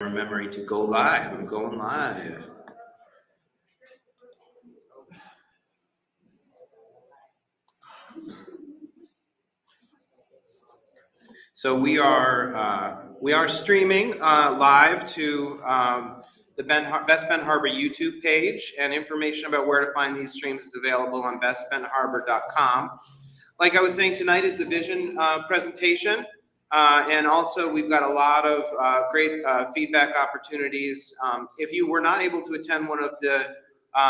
Memory to go live. I'm going live. So we are streaming live to the Best Benton Harbor YouTube page, and information about where to find these streams is available on bestbentonharbor.com. Like I was saying, tonight is the vision presentation. And also we've got a lot of great feedback opportunities. If you were not able to attend one of the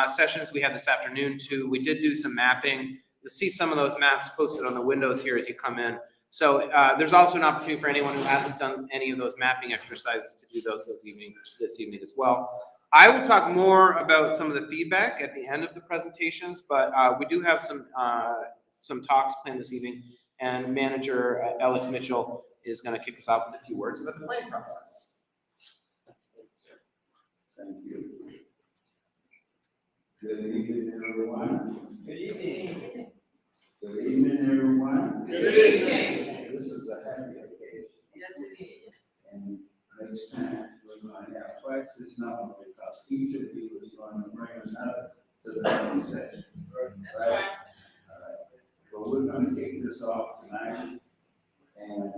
sessions we had this afternoon too, we did do some mapping. You'll see some of those maps posted on the windows here as you come in. So there's also an opportunity for anyone who hasn't done any of those mapping exercises to do those this evening as well. I will talk more about some of the feedback at the end of the presentations, but we do have some talks planned this evening, and Manager Ellis Mitchell is going to kick us off with a few words about the planning process. Thank you. Good evening, everyone. Good evening. Good evening, everyone. Good evening. This is a happy occasion. Yes, it is. And next time, we're going to have twice this number because each of you is going to bring another to the next session. That's right. All right. But we're going to kick this off tonight. And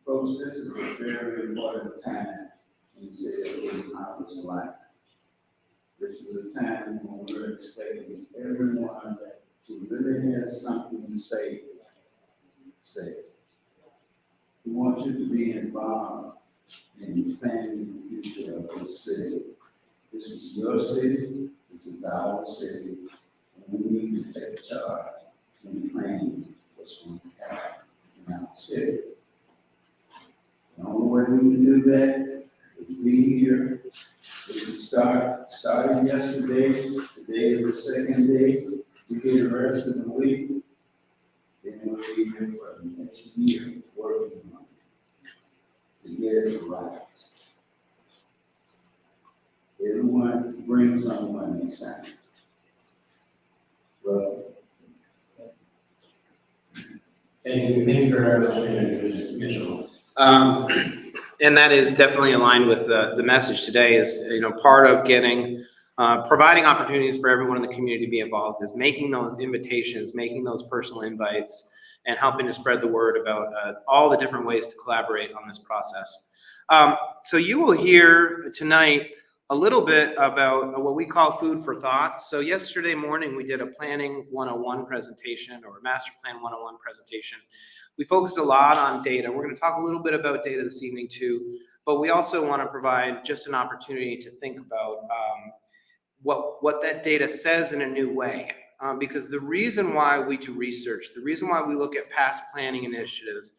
folks, this is a very important time in the city of Benton Harbor's life. This is a time when we're expecting everyone to really have something to say. We want you to be involved in planning the future of this city. This is your city, this is our city, and we need to take charge in planning what's going to happen in our city. The only way we can do that is be here. We started yesterday, today is the second day. We get the rest of the week, then we'll be here for the next year working on it to get it right. Everyone bring someone next time. Well, Thank you very much, Manager Mitchell. And that is definitely aligned with the message today. Is part of getting providing opportunities for everyone in the community to be involved is making those invitations, making those personal invites, and helping to spread the word about all the different ways to collaborate on this process. So you will hear tonight a little bit about what we call food for thought. So yesterday morning we did a Planning 101 presentation, or a Master Plan 101 presentation. We focused a lot on data. We're going to talk a little bit about data this evening too, but we also want to provide just an opportunity to think about what that data says in a new way. Because the reason why we do research, the reason why we look at past planning initiatives,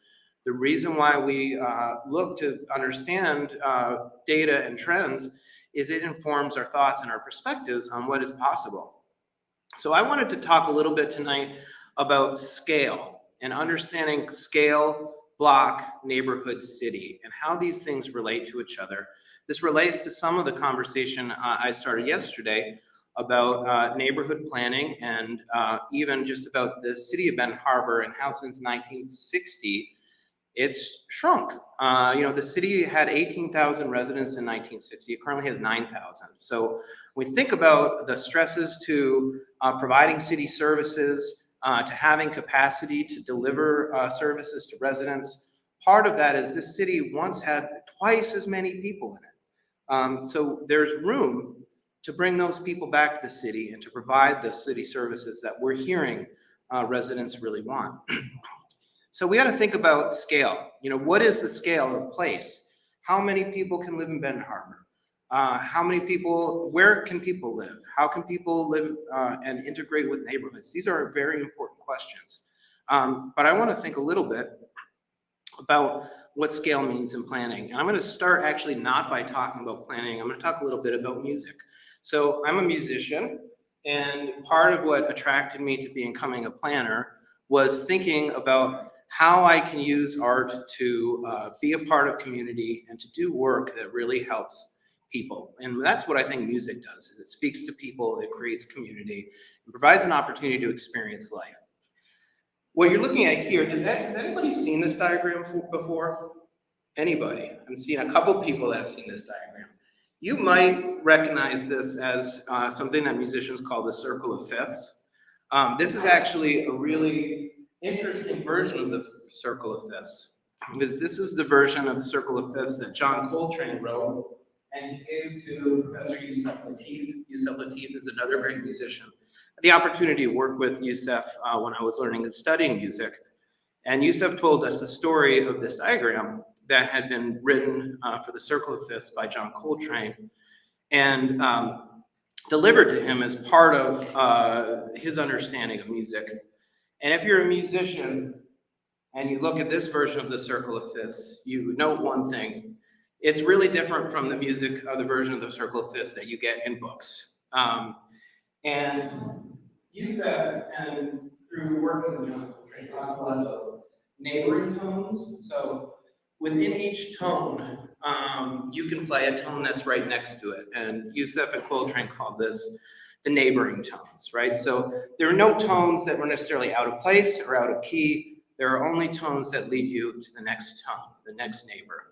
the reason why we look to understand data and trends is it informs our thoughts and our perspectives on what is possible. So I wanted to talk a little bit tonight about scale and understanding scale, block, neighborhood, city, and how these things relate to each other. This relates to some of the conversation I started yesterday about neighborhood planning, and even just about the city of Benton Harbor and how since 1960 it's shrunk. The city had 18,000 residents in 1960. It currently has 9,000. So when we think about the stresses to providing city services, to having capacity to deliver services to residents, part of that is this city once had twice as many people in it. So there's room to bring those people back to the city and to provide the city services that we're hearing residents really want. So we got to think about scale. What is the scale of a place? How many people can live in Benton Harbor? Where can people live? How can people live and integrate with neighborhoods? These are very important questions. But I want to think a little bit about what scale means in planning. And I'm going to start actually not by talking about planning. I'm going to talk a little bit about music. So I'm a musician, and part of what attracted me to becoming a planner was thinking about how I can use art to be a part of community and to do work that really helps people. And that's what I think music does, is it speaks to people, it creates community, and provides an opportunity to experience life. What you're looking at here, has anybody seen this diagram before? Anybody? I'm seeing a couple people that have seen this diagram. You might recognize this as something that musicians call the circle of fifths. This is actually a really interesting version of the circle of fifths, because this is the version of the circle of fifths that John Coltrane wrote and he gave to Professor Yusef Lateef. Yusef Lateef is another great musician. I had the opportunity to work with Yusef when I was learning and studying music. And Yusef told us the story of this diagram that had been written for the circle of fifths by John Coltrane and delivered to him as part of his understanding of music. And if you're a musician and you look at this version of the circle of fifths, you note one thing. It's really different from the music of the version of the circle of fifths that you get in books. And Yusef, and through working with John Coltrane, talked a lot about neighboring tones. So within each tone, you can play a tone that's right next to it. And Yusef and Coltrane called this the neighboring tones, right? So there are no tones that were necessarily out of place or out of key. There are only tones that lead you to the next tone, the next neighbor.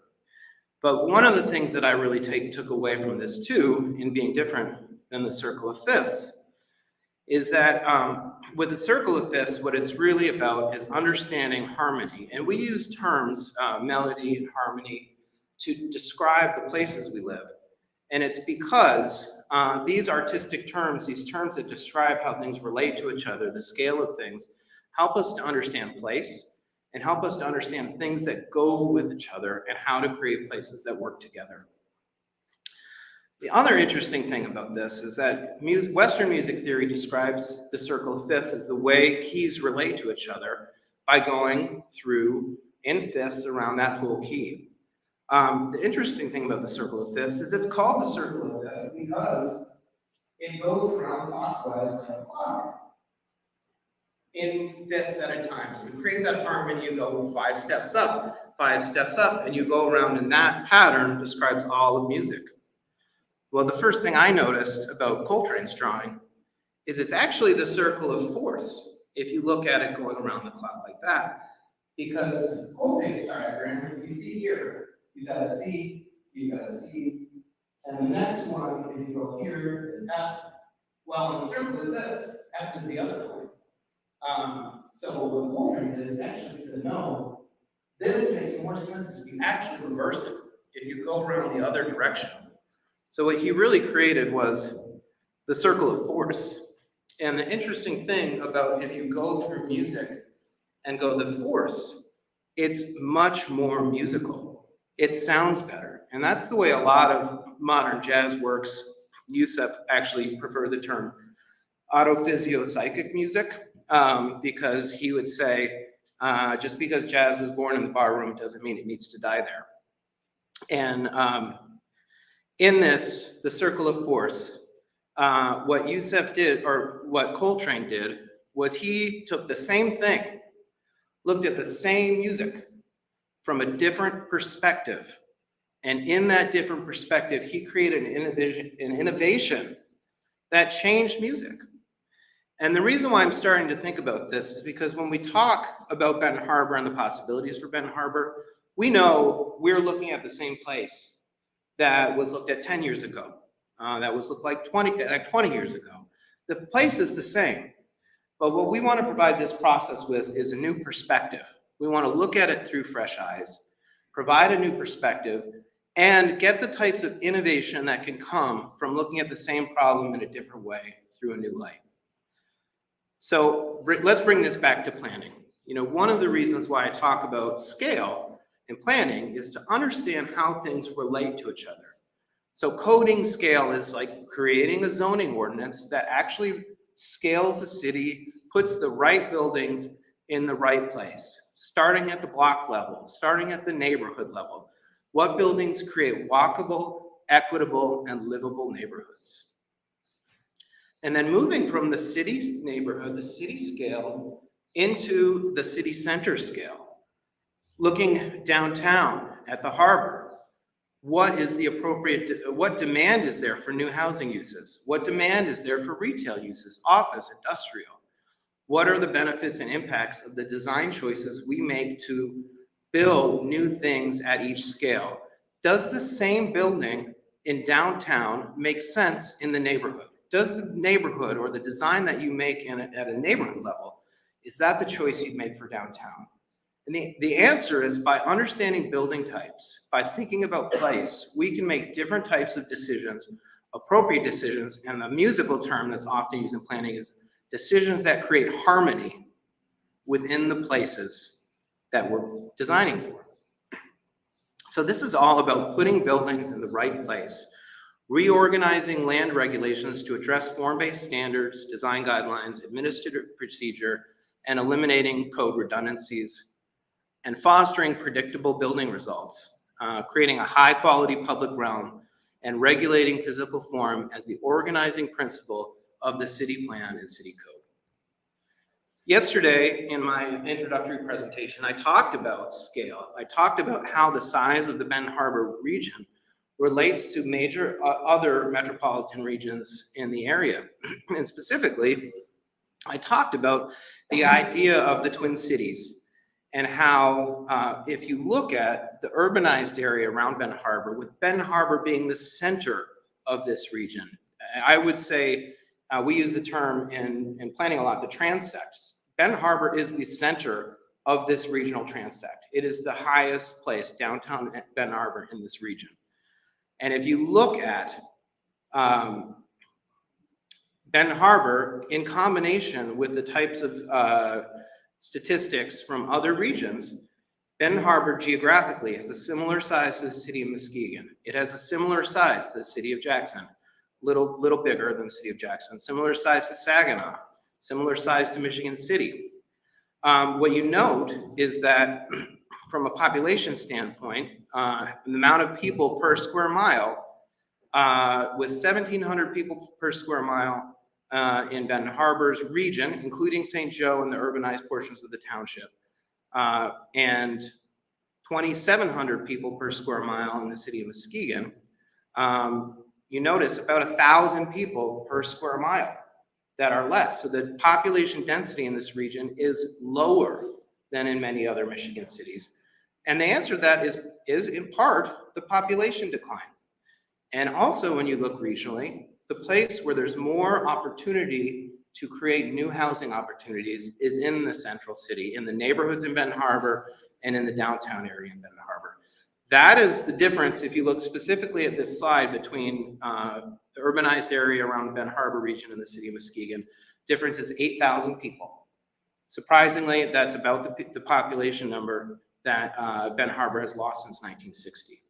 But one of the things that I really took away from this too, in being different than the circle of fifths, is that with the circle of fifths, what it's really about is understanding harmony. And we use terms, melody and harmony, to describe the places we live. And it's because these artistic terms, these terms that describe how things relate to each other, the scale of things, help us to understand place and help us to understand things that go with each other and how to create places that work together. The other interesting thing about this is that Western music theory describes the circle of fifths as the way keys relate to each other by going through in fifths around that whole key. The interesting thing about the circle of fifths is it's called the circle of fifths because it goes around clockwise like a clock in fifths at a time. So to create that harmony, you go 5 steps up, 5 steps up, and you go around, and that pattern describes all of music. Well, the first thing I noticed about Coltrane's drawing is it's actually the circle of fourths, if you look at it going around the clock like that. Because Coltrane's diagram, if you see here, you got a C, you got a C, and the next one, if you go here, is F. Well, in the circle of this, F is the other one. So what Coltrane did is actually said, no, this makes more sense if you actually reverse it, if you go around the other direction. So what he really created was the circle of fourths. And the interesting thing about if you go through music and go the fourths, it's much more musical. It sounds better. And that's the way a lot of modern jazz works. Yusef actually preferred the term autophysio-psychic music because he would say, just because jazz was born in the bar room doesn't mean it needs to die there. And in this, the circle of fourths, what Yusef did, or what Coltrane did, was he took the same thing, looked at the same music from a different perspective. And in that different perspective, he created an innovation that changed music. And the reason why I'm starting to think about this is because when we talk about Benton Harbor and the possibilities for Benton Harbor, we know we're looking at the same place that was looked at 10 years ago, that was looked like 20 years ago. The place is the same, but what we want to provide this process with is a new perspective. We want to look at it through fresh eyes, provide a new perspective, and get the types of innovation that can come from looking at the same problem in a different way through a new light. So let's bring this back to planning. You know, one of the reasons why I talk about scale in planning is to understand how things relate to each other. So coding scale is like creating a zoning ordinance that actually scales the city, puts the right buildings in the right place, starting at the block level, starting at the neighborhood level. What buildings create walkable, equitable, and livable neighborhoods? And then moving from the city's neighborhood, the city scale, into the city center scale. Looking downtown at the harbor, what demand is there for new housing uses? What demand is there for retail uses, office, industrial? What are the benefits and impacts of the design choices we make to build new things at each scale. Does the same building in downtown make sense in the neighborhood? Does the neighborhood or the design that you make at a neighborhood level, is that the choice you'd make for downtown? And the answer is by understanding building types, by thinking about place, we can make different types of decisions, appropriate decisions, and the musical term that's often used in planning is decisions that create harmony within the places that we're designing for. So this is all about putting buildings in the right place, reorganizing land regulations to address form-based standards, design guidelines, administrative procedure, and eliminating code redundancies, and fostering predictable building results, creating a high-quality public realm, and regulating physical form as the organizing principle of the city plan and city code. Yesterday, in my introductory presentation, I talked about scale. I talked about how the size of the Benton Harbor region relates to major other metropolitan regions in the area. And specifically, I talked about the idea of the Twin Cities and how if you look at the urbanized area around Benton Harbor, with Benton Harbor being the center of this region, I would say we use the term in planning a lot, the transects. Benton Harbor is the center of this regional transect. It is the highest place, downtown Benton Harbor, in this region. And if you look at Benton Harbor in combination with the types of statistics from other regions, Benton Harbor geographically has a similar size to the city of Muskegon. It has a similar size to the city of Jackson, little bigger than the city of Jackson, similar size to Saginaw, similar size to Michigan City. What you note is that from a population standpoint, the amount of people per square mile, with 1,700 people per square mile in Benton Harbor's region, including St. Joe and the urbanized portions of the township, and 2,700 people per square mile in the city of Muskegon, you notice about 1,000 people per square mile that are less. So the population density in this region is lower than in many other Michigan cities. And the answer to that is in part the population decline. And also when you look regionally, the place where there's more opportunity to create new housing opportunities is in the central city, in the neighborhoods in Benton Harbor and in the downtown area in Benton Harbor. That is the difference, if you look specifically at this slide, between the urbanized area around the Benton Harbor region and the city of Muskegon. Difference is 8,000 people. Surprisingly, that's about the population number that Benton Harbor has lost since 1960.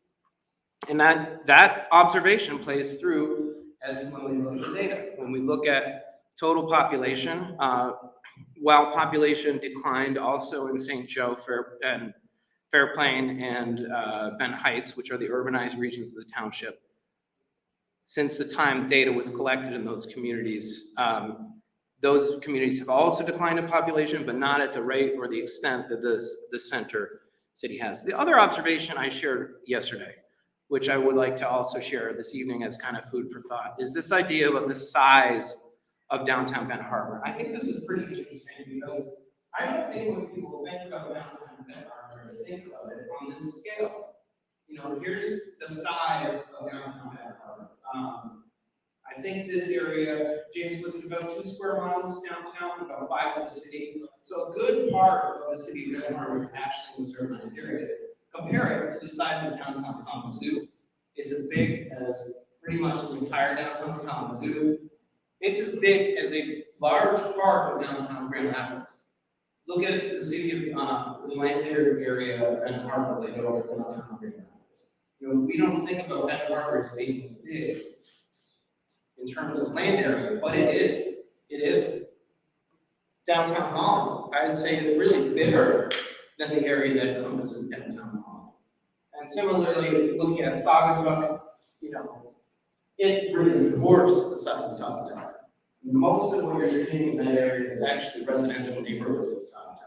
And that observation plays through when we look at the data. When we look at total population, while population declined also in St. Joe, Fairplain, and Benton Heights, which are the urbanized regions of the township, since the time data was collected in those communities have also declined in population, but not at the rate or the extent that the center city has. The other observation I shared yesterday, which I would like to also share this evening as kind of food for thought, is this idea of the size of downtown Benton Harbor. I think this is pretty interesting because I don't think when people think about downtown Benton Harbor, they think about it on this scale. You know, here's the size of downtown Benton Harbor. I think this area, James, was about 2 square miles downtown, about 5 of the city. So a good part of the city of Benton Harbor is actually this urbanized area. Compare it to the size of downtown Kalamazoo. It's as big as pretty much the entire downtown Kalamazoo. It's as big as a large part of downtown Grand Rapids. Look at the city of the Lander area and Harbor Lake over downtown Grand Rapids. You know, we don't think about Benton Harbor as being as big in terms of land area, but it is. It is. Downtown Holland, I would say, is really bigger than the area that encompasses downtown Holland. And similarly, looking at Saugatuck, you know, it really dwarfs the size of Saugatuck. Most of what you're seeing in that area is actually residential neighborhoods in Saugatuck.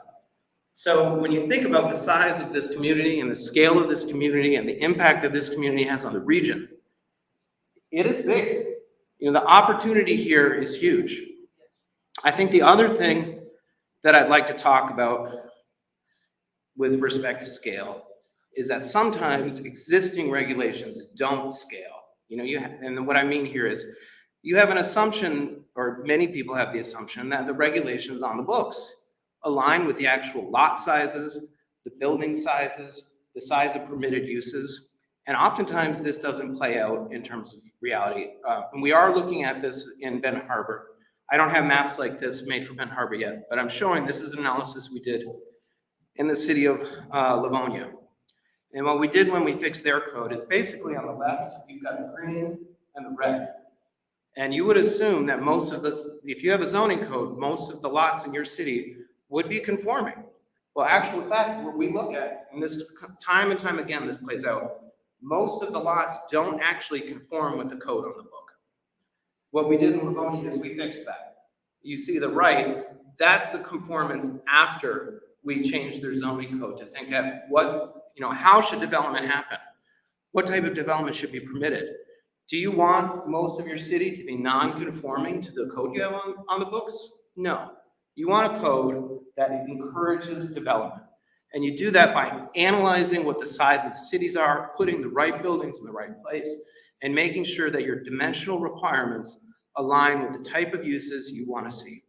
So when you think about the size of this community and the scale of this community and the impact that this community has on the region, it is big. You know, the opportunity here is huge. I think the other thing that I'd like to talk about with respect to scale is that sometimes existing regulations don't scale. You know, and what I mean here is you have an assumption, or many people have the assumption, that the regulations on the books align with the actual lot sizes, the building sizes, the size of permitted uses. And oftentimes this doesn't play out in terms of reality. And we are looking at this in Benton Harbor. I don't have maps like this made for Benton Harbor yet, but I'm showing this is an analysis we did in the city of Livonia. And what we did when we fixed their code is basically on the left, you've got the green and the red. And you would assume that most of this, if you have a zoning code, most of the lots in your city would be conforming. Well, actual fact, what we look at, and this time and time again, this plays out, most of the lots don't actually conform with the code on the book. What we did in Livonia is we fixed that. You see the right, that's the conformance after we changed their zoning code to think at what, you know, how should development happen? What type of development should be permitted? Do you want most of your city to be non-conforming to the code you have on the books? No. You want a code that encourages development. And you do that by analyzing what the size of the cities are, putting the right buildings in the right place, and making sure that your dimensional requirements align with the type of uses you want to see.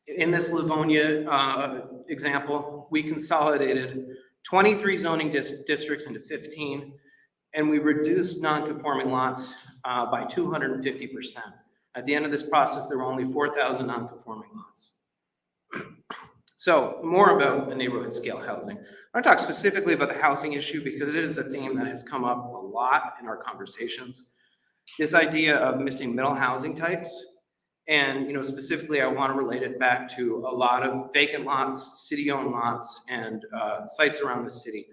In this Livonia example, we consolidated 23 zoning districts into 15, and we reduced non-conforming lots by 250%. At the end of this process, there were only 4,000 non-conforming lots. So more about the neighborhood scale housing. I want to talk specifically about the housing issue because it is a theme that has come up a lot in our conversations. This idea of missing middle housing types. And, you know, specifically, I want to relate it back to a lot of vacant lots, city-owned lots, and sites around the city.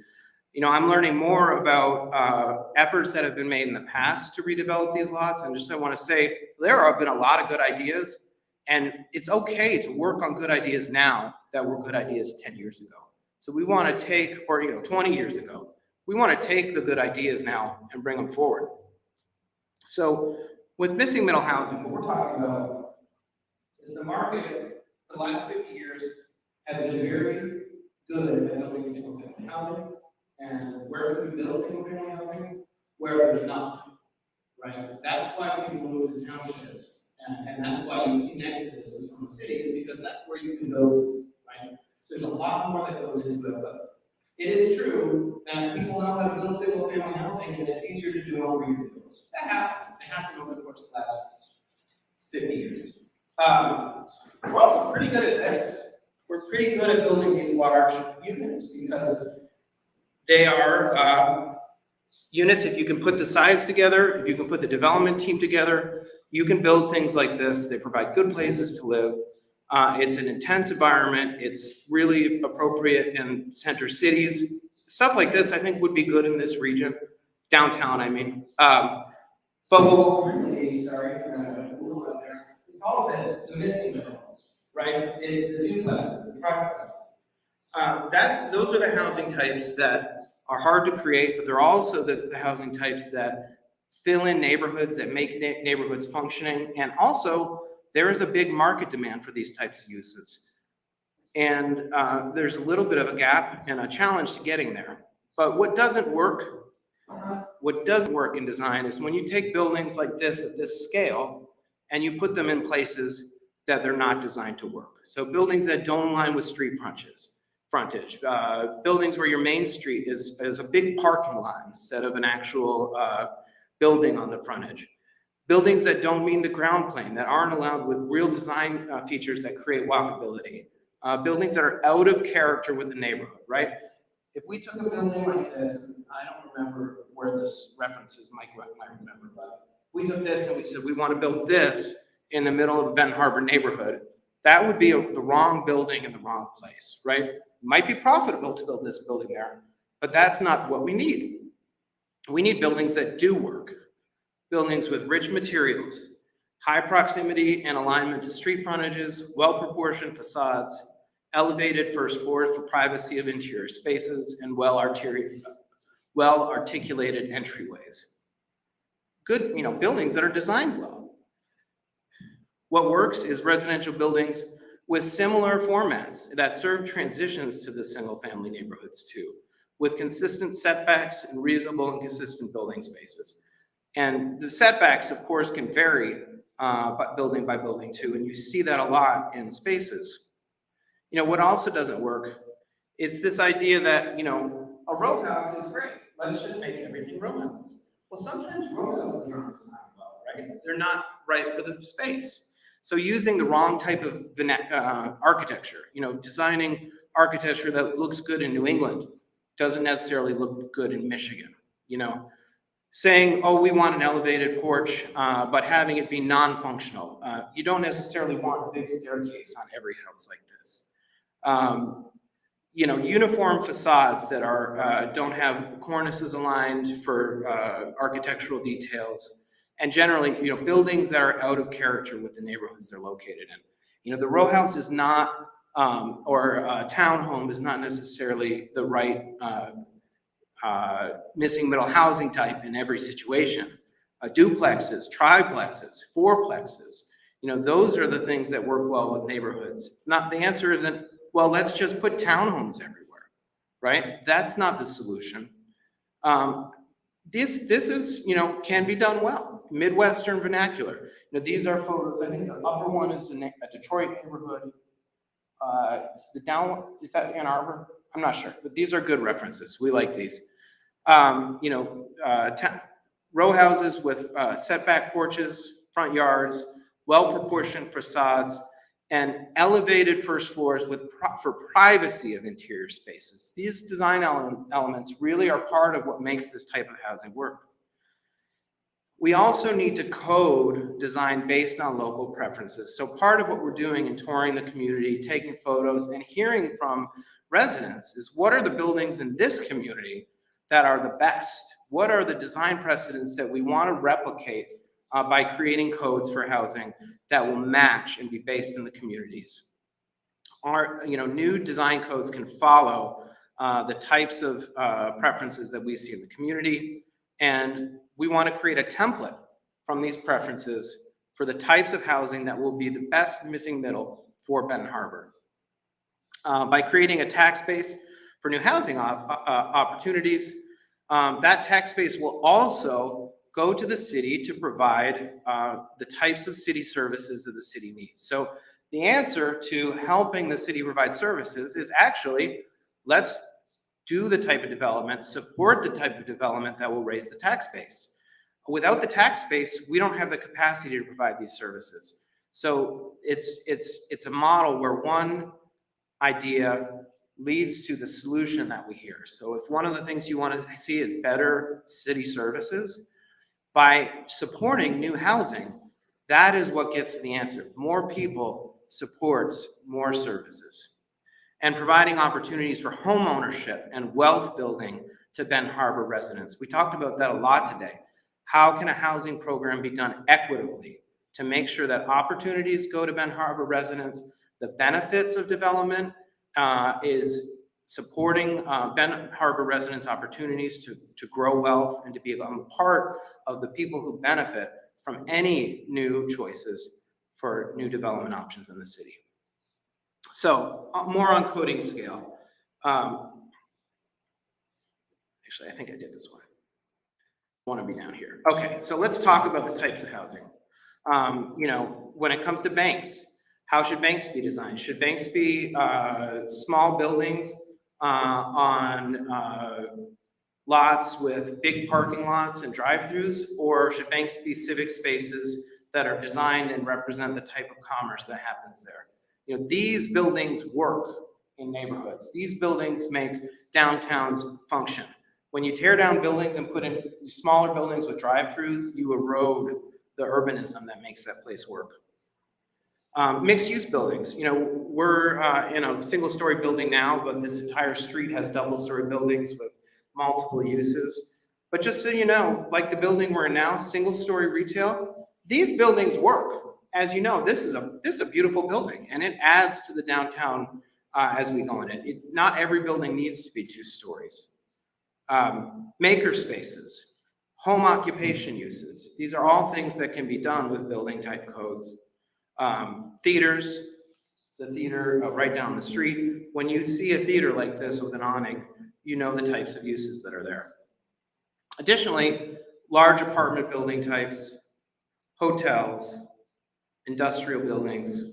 You know, I'm learning more about efforts that have been made in the past to redevelop these lots. And just I want to say, there have been a lot of good ideas, and it's okay to work on good ideas now that were good ideas 10 years ago. So we want to take, or, you know, 20 years ago, we want to take the good ideas now and bring them forward. So with missing middle housing, what we're talking about is the market for the last 50 years has been very good at building single family housing. And where can we build single family housing? Where there's nothing, right? That's why people move to townships. And that's why you see exoduses from the cities, because that's where you can build this, right? There's a lot more that goes into it, but it is true that people know how to build single family housing, and it's easier to do on greenfields. That happened. It happened over the course of the last 50 years. We're also pretty good at this. We're pretty good at building these large units because they are units, if you can put the size together, if you can put the development team together, you can build things like this. They provide good places to live. It's an intense environment. It's really appropriate in center cities. Stuff like this, I think, would be good in this region. Downtown, I mean. But what really, sorry, a little out there, it's all this, the missing middle, right? It's the duplexes, the triplexes. Those are the housing types that are hard to create, but they're also the housing types that fill in neighborhoods, that make neighborhoods functioning. And also, there is a big market demand for these types of uses. And there's a little bit of a gap and a challenge to getting there. But what doesn't work in design is when you take buildings like this at this scale and you put them in places that they're not designed to work. So buildings that don't align with street frontage, buildings where your main street is a big parking lot instead of an actual building on the frontage. Buildings that don't meet the ground plane, that aren't allowed with real design features that create walkability. Buildings that are out of character with the neighborhood, right? If we took a building like this, and I don't remember where this reference is, Mike might remember, but we took this and we said we want to build this in the middle of the Benton Harbor neighborhood, that would be the wrong building in the wrong place, right? It might be profitable to build this building there, but that's not what we need. We need buildings that do work. Buildings with rich materials, high proximity and alignment to street frontages, well-proportioned facades, elevated first floors for privacy of interior spaces, and well-articulated entryways. Good, buildings that are designed well. What works is residential buildings with similar formats that serve transitions to the single-family neighborhoods too, with consistent setbacks and reasonable and consistent building spaces. And the setbacks, of course, can vary but building by building too, and you see that a lot in spaces. What also doesn't work, it's this idea that, a row house is great. Let's just make everything row houses. Well, sometimes row houses aren't designed well, right? They're not right for the space. So using the wrong type of architecture, designing architecture that looks good in New England doesn't necessarily look good in Michigan, saying, oh, we want an elevated porch, but having it be non-functional. You don't necessarily want a big staircase on every house like this. Uniform facades that don't have cornices aligned for architectural details, and generally, buildings that are out of character with the neighborhoods they're located in. The row house is not, or a townhome is not necessarily the right missing middle housing type in every situation. Duplexes, triplexes, fourplexes, those are the things that work well with neighborhoods. It's not, the answer isn't, well, let's just put townhomes everywhere, right? That's not the solution. This is, can be done well. Midwestern vernacular. These are photos. I think the upper one is a Detroit neighborhood. Is that Ann Arbor? I'm not sure, but these are good references. We like these. Row houses with setback porches, front yards, well-proportioned facades, and elevated first floors for privacy of interior spaces. These design elements really are part of what makes this type of housing work. We also need to code design based on local preferences. So part of what we're doing in touring the community, taking photos, and hearing from residents is, what are the buildings in this community that are the best? What are the design precedents that we want to replicate by creating codes for housing that will match and be based in the communities? Our new design codes can follow the types of preferences that we see in the community, and we want to create a template from these preferences for the types of housing that will be the best missing middle for Benton Harbor. By creating a tax base for new housing opportunities, that tax base will also go to the city to provide the types of city services that the city needs. So the answer to helping the city provide services is actually, let's do the type of development, support the type of development that will raise the tax base. Without the tax base, we don't have the capacity to provide these services. So it's a model where one idea leads to the solution that we hear. So if one of the things you want to see is better city services, by supporting new housing, that is what gets to the answer. More people supports more services. And providing opportunities for home ownership and wealth building to Benton Harbor residents. We talked about that a lot today. How can a housing program be done equitably to make sure that opportunities go to Benton Harbor residents, the benefits of development is supporting Benton Harbor residents' opportunities to grow wealth and to become part of the people who benefit from any new choices for new development options in the city. So more on coding scale. Actually, I think I did this one. I want to be down here. Okay, so let's talk about the types of housing. When it comes to banks, how should banks be designed? Should banks be small buildings on lots with big parking lots and drive-throughs, or should banks be civic spaces that are designed and represent the type of commerce that happens there? These buildings work in neighborhoods. These buildings make downtowns function. When you tear down buildings and put in smaller buildings with drive-throughs, you erode the urbanism that makes that place work. Mixed-use buildings. We're in a single-story building now, but this entire street has double-story buildings with multiple uses. But just so you know, like the building we're in now, single-story retail, these buildings work. As you know, this is a beautiful building, and it adds to the downtown as we go in it. Not every building needs to be 2 stories. Maker spaces, home occupation uses. These are all things that can be done with building type codes. Theaters, It's a theater right down the street. When you see a theater like this with an awning, you know the types of uses that are there. Additionally, large apartment building types, hotels, industrial buildings,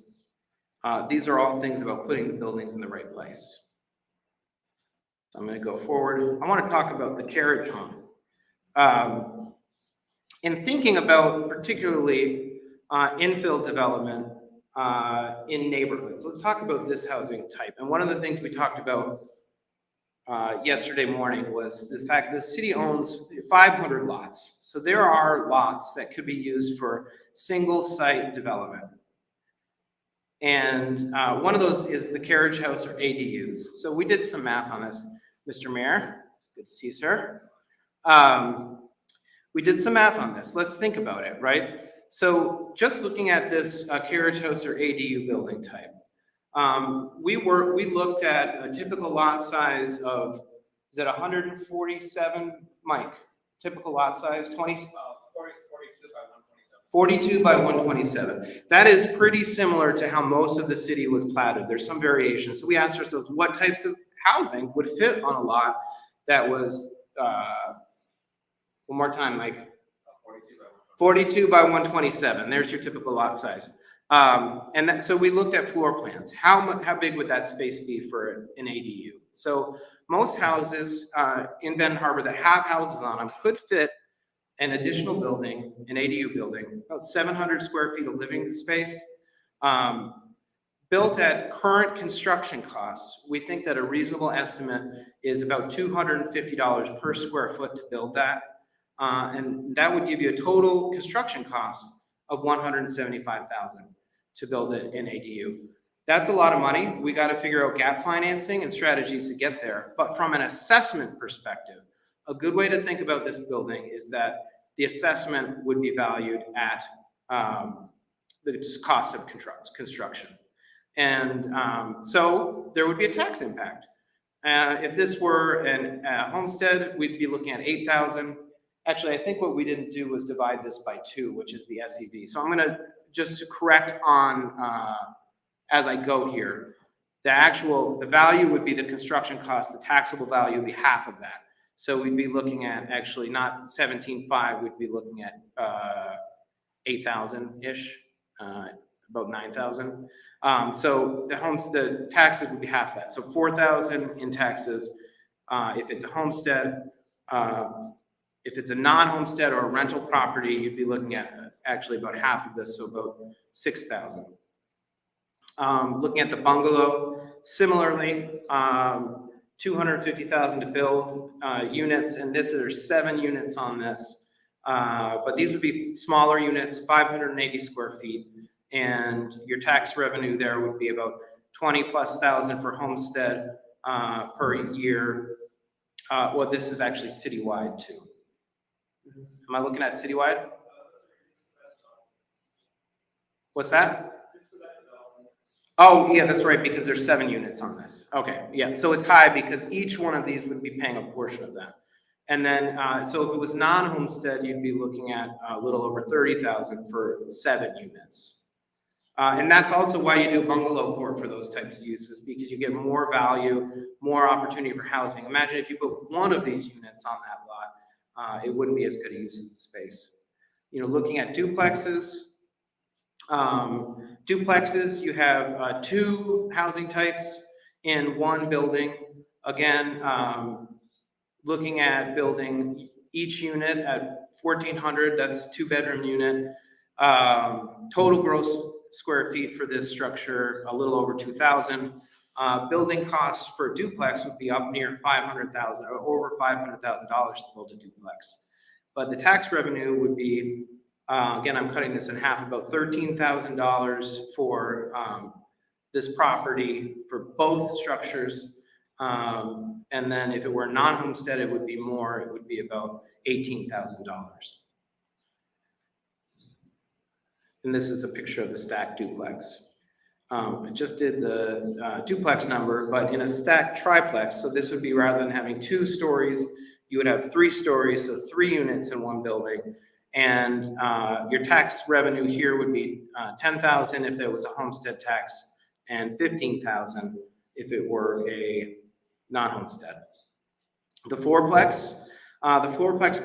these are all things about putting the buildings in the right place. So I'm going to go forward. I want to talk about the carriage home. In thinking about particularly infill development in neighborhoods, let's talk about this housing type. And one of the things we talked about yesterday morning was the fact the city owns 500 lots. So there are lots that could be used for single site development. And one of those is the carriage house or ADUs. So we did some math on this, Mr. Mayor. Good to see you, sir. We did some math on this. Let's think about it, right? So just looking at this carriage house or ADU building type, we looked at a typical lot size of, is it 147, Mike? Typical lot size, 42 by 127. That is pretty similar to how most of the city was platted. There's some variation. So we asked ourselves, what types of housing would fit on a lot that was, one more time, Mike. 42 by 127. There's your typical lot size. So we looked at floor plans. How big would that space be for an ADU? So most houses in Benton Harbor that have houses on them could fit an additional building, an ADU building, about 700 square feet of living space. Built at current construction costs, we think that a reasonable estimate is about $250 per square foot to build that. And that would give you a total construction cost of $175,000 to build an ADU. That's a lot of money. We got to figure out gap financing and strategies to get there. But from an assessment perspective, a good way to think about this building is that the assessment would be valued at the cost of construction. And so there would be a tax impact. If this were a homestead, we'd be looking at $8,000. Actually, I think what we didn't do was divide this by 2, which is the SEV. So I'm going to just correct on as I go here. The value would be the construction cost. The taxable value would be half of that. So we'd be looking at actually not 17.5, we'd be looking at 8,000-ish, about 9,000. So the taxes would be half that. So 4,000 in taxes if it's a homestead. If it's a non-homestead or a rental property, you'd be looking at actually about half of this, so about 6,000. Looking at the bungalow, similarly, 250,000 to build units, and there's 7 units on this. But these would be smaller units, 580 square feet, and your tax revenue there would be about 20,000+ for homestead per year. Well, this is actually citywide too. Am I looking at citywide? What's that? Oh, yeah, that's right, because there's 7 units on this. Okay, yeah, so it's high because each one of these would be paying a portion of that. And then, so if it was non-homestead, you'd be looking at a little over 30,000 for 7 units. And that's also why you do bungalow court for those types of uses, because you get more value, more opportunity for housing. Imagine if you put one of these units on that lot, it wouldn't be as good a use of the space. You know, looking at duplexes, you have 2 housing types in one building. Again, looking at building each unit at 1,400, that's 2-bedroom unit. Total gross square feet for this structure, a little over 2,000. Building costs for a duplex would be up near $500,000 or over $500,000 to build a duplex. But the tax revenue would be, again, I'm cutting this in half, about $13,000 for this property for both structures. And then if it were non-homestead, it would be more, it would be about $18,000. And this is a picture of the stacked duplex. I just did the duplex number, but in a stacked triplex, so this would be rather than having 2 stories, you would have 3 stories, so 3 units in one building. And your tax revenue here would be $10,000 if there was a homestead tax, and 15,000 if it were a non-homestead. The fourplex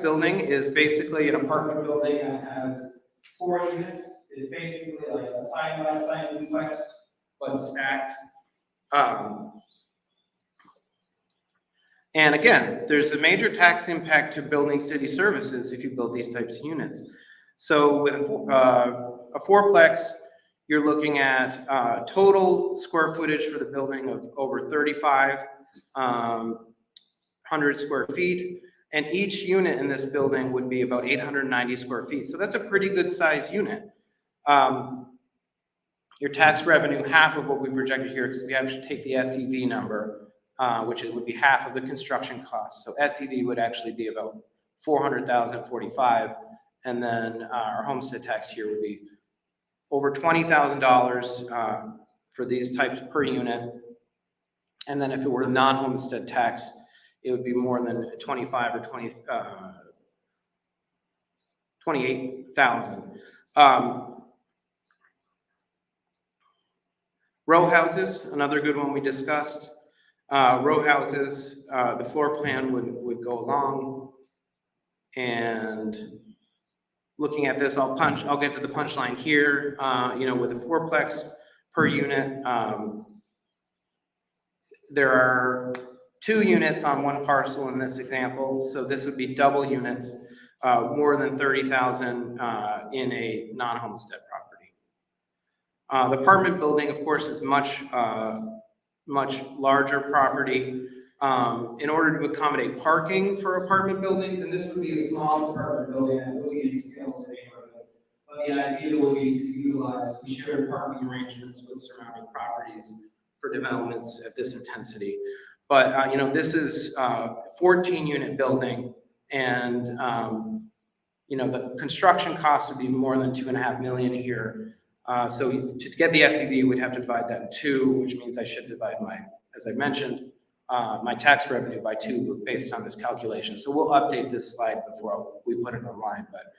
building is basically an apartment building that has 4 units. It's basically like a side-by-side duplex, but stacked. And again, there's a major tax impact to building city services if you build these types of units. So with a fourplex, you're looking at total square footage for the building of over 3,500 square feet. And each unit in this building would be about 890 square feet. So that's a pretty good size unit. Your tax revenue, half of what we projected here, because we have to take the SEV number, which would be half of the construction costs. So SEV would actually be about 400,045, and then our homestead tax here would be over $20,000 for these types per unit. And then if it were a non-homestead tax, it would be more than 25 or 28,000. Row houses, another good one we discussed. Row houses, the floor plan would go along. And looking at this, I'll get to the punchline here. With a fourplex per unit, there are 2 units on one parcel in this example. So this would be double units, more than 30,000 in a non-homestead property. The apartment building, of course, is much larger property. In order to accommodate parking for apartment buildings, and this would be a small apartment building that would be in scale to the neighborhood. But the idea would be to utilize the shared parking arrangements with surrounding properties for developments at this intensity. But this is a 14-unit building, and the construction costs would be more than $2.5 million here. So to get the SEV, we'd have to divide that in 2, which means I should divide as I mentioned, my tax revenue by 2 based on this calculation. So we'll update this slide before we put it online. But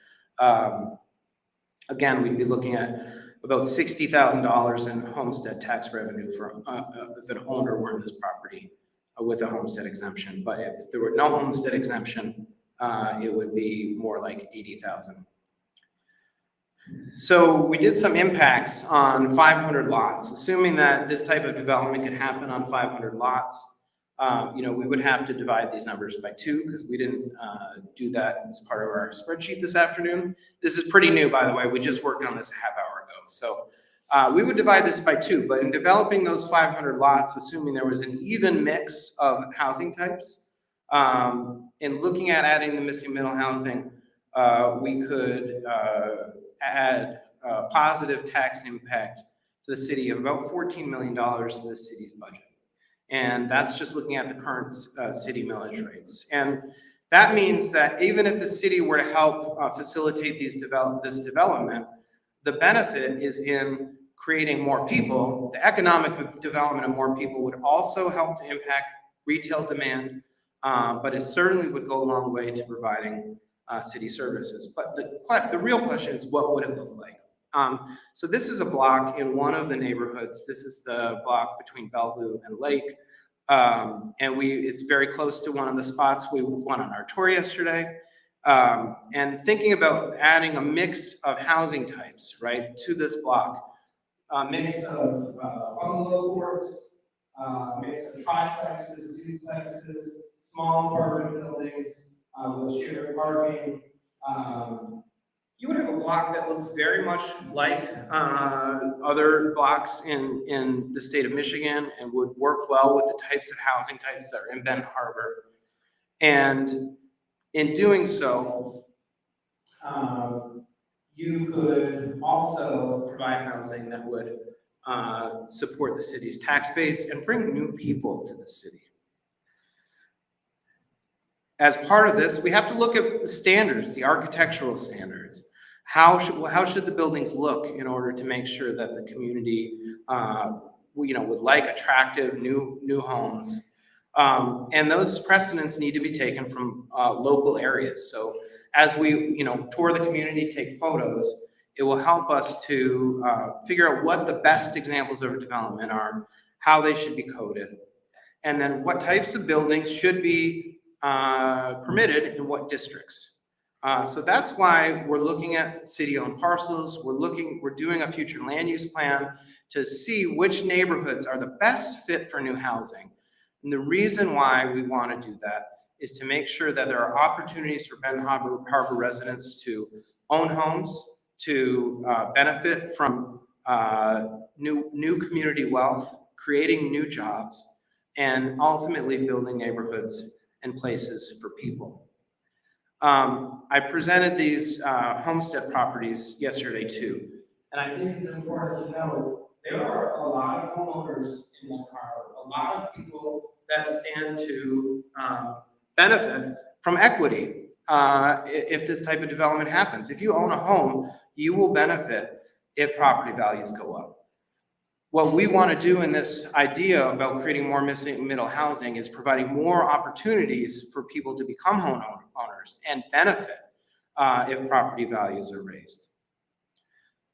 again, we'd be looking at about $60,000 in homestead tax revenue for if an owner were in this property with a homestead exemption. But if there were no homestead exemption, it would be more like 80,000. So we did some impacts on 500 lots, assuming that this type of development could happen on 500 lots. We would have to divide these numbers by 2 because we didn't do that as part of our spreadsheet this afternoon. This is pretty new, by the way. We just worked on this a half hour ago. So we would divide this by 2, but in developing those 500 lots, assuming there was an even mix of housing types, in looking at adding the missing middle housing, we could add a positive tax impact to the city of about $14 million to the city's budget. And that's just looking at the current city millage rates. And that means that even if the city were to help facilitate this development, the benefit is in creating more people. The economic development of more people would also help to impact retail demand, but it certainly would go a long way to providing city services. But the real question is, what would it look like? So this is a block in one of the neighborhoods. This is the block between Bellevue and Lake. And it's very close to one of the spots we won on our tour yesterday. And thinking about adding a mix of housing types, right, to this block, a mix of bungalow courts, a mix of triplexes, duplexes, small apartment buildings with shared parking. You would have a block that looks very much like other blocks in the state of Michigan and would work well with the types of housing types that are in Benton Harbor. And in doing so, you could also provide housing that would support the city's tax base and bring new people to the city. As part of this, we have to look at the standards, the architectural standards. How should the buildings look in order to make sure that the community, would like attractive new homes? And those precedents need to be taken from local areas. So as we, tour the community, take photos, It will help us to figure out what the best examples of development are, how they should be coded, and then what types of buildings should be permitted in what districts. So that's why we're looking at city-owned parcels. We're doing a future land use plan to see which neighborhoods are the best fit for new housing. And the reason why we want to do that is to make sure that there are opportunities for Benton Harbor residents to own homes, to benefit from new community wealth, creating new jobs, and ultimately building neighborhoods and places for people. I presented these homestead properties yesterday too, and I think it's important to know there are a lot of homeowners in Benton Harbor, a lot of people that stand to benefit from equity if this type of development happens. If you own a home, you will benefit if property values go up. What we want to do in this idea about creating more middle housing is providing more opportunities for people to become homeowners and benefit if property values are raised.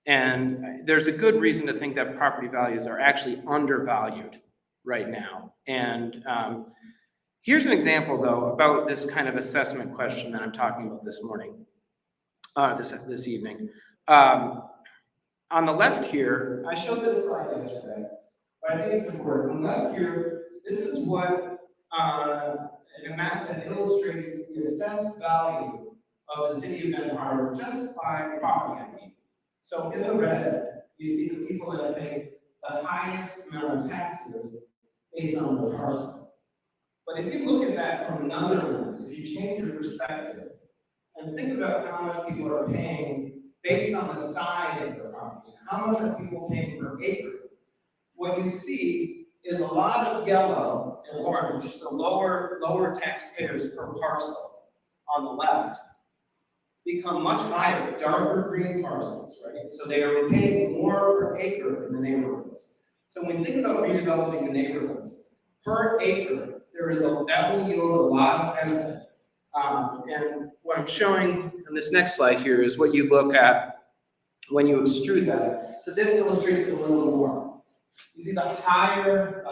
And there's a good reason to think that property values are actually undervalued right now. And here's an example, though, about this kind of assessment question that I'm talking about this morning, this evening. On the left here, I showed this slide yesterday, but I think it's important. On the left here, this is what a map that illustrates the assessed value of the city of Benton Harbor just by property ID. So in the red, you see the people that pay the highest amount of taxes based on the parcel. But if you look at that from another lens, if you change your perspective and think about how much people are paying based on the size of their properties, how much are people paying per acre, what you see is a lot of yellow and orange, so lower taxpayers per parcel on the left, become much higher, darker green parcels, right? So they are paying more per acre in the neighborhoods. So when we think about redeveloping the neighborhoods, per acre, that will yield a lot of benefit. And what I'm showing on this next slide here is what you look at when you extrude that. So this illustrates it a little more. You see the higher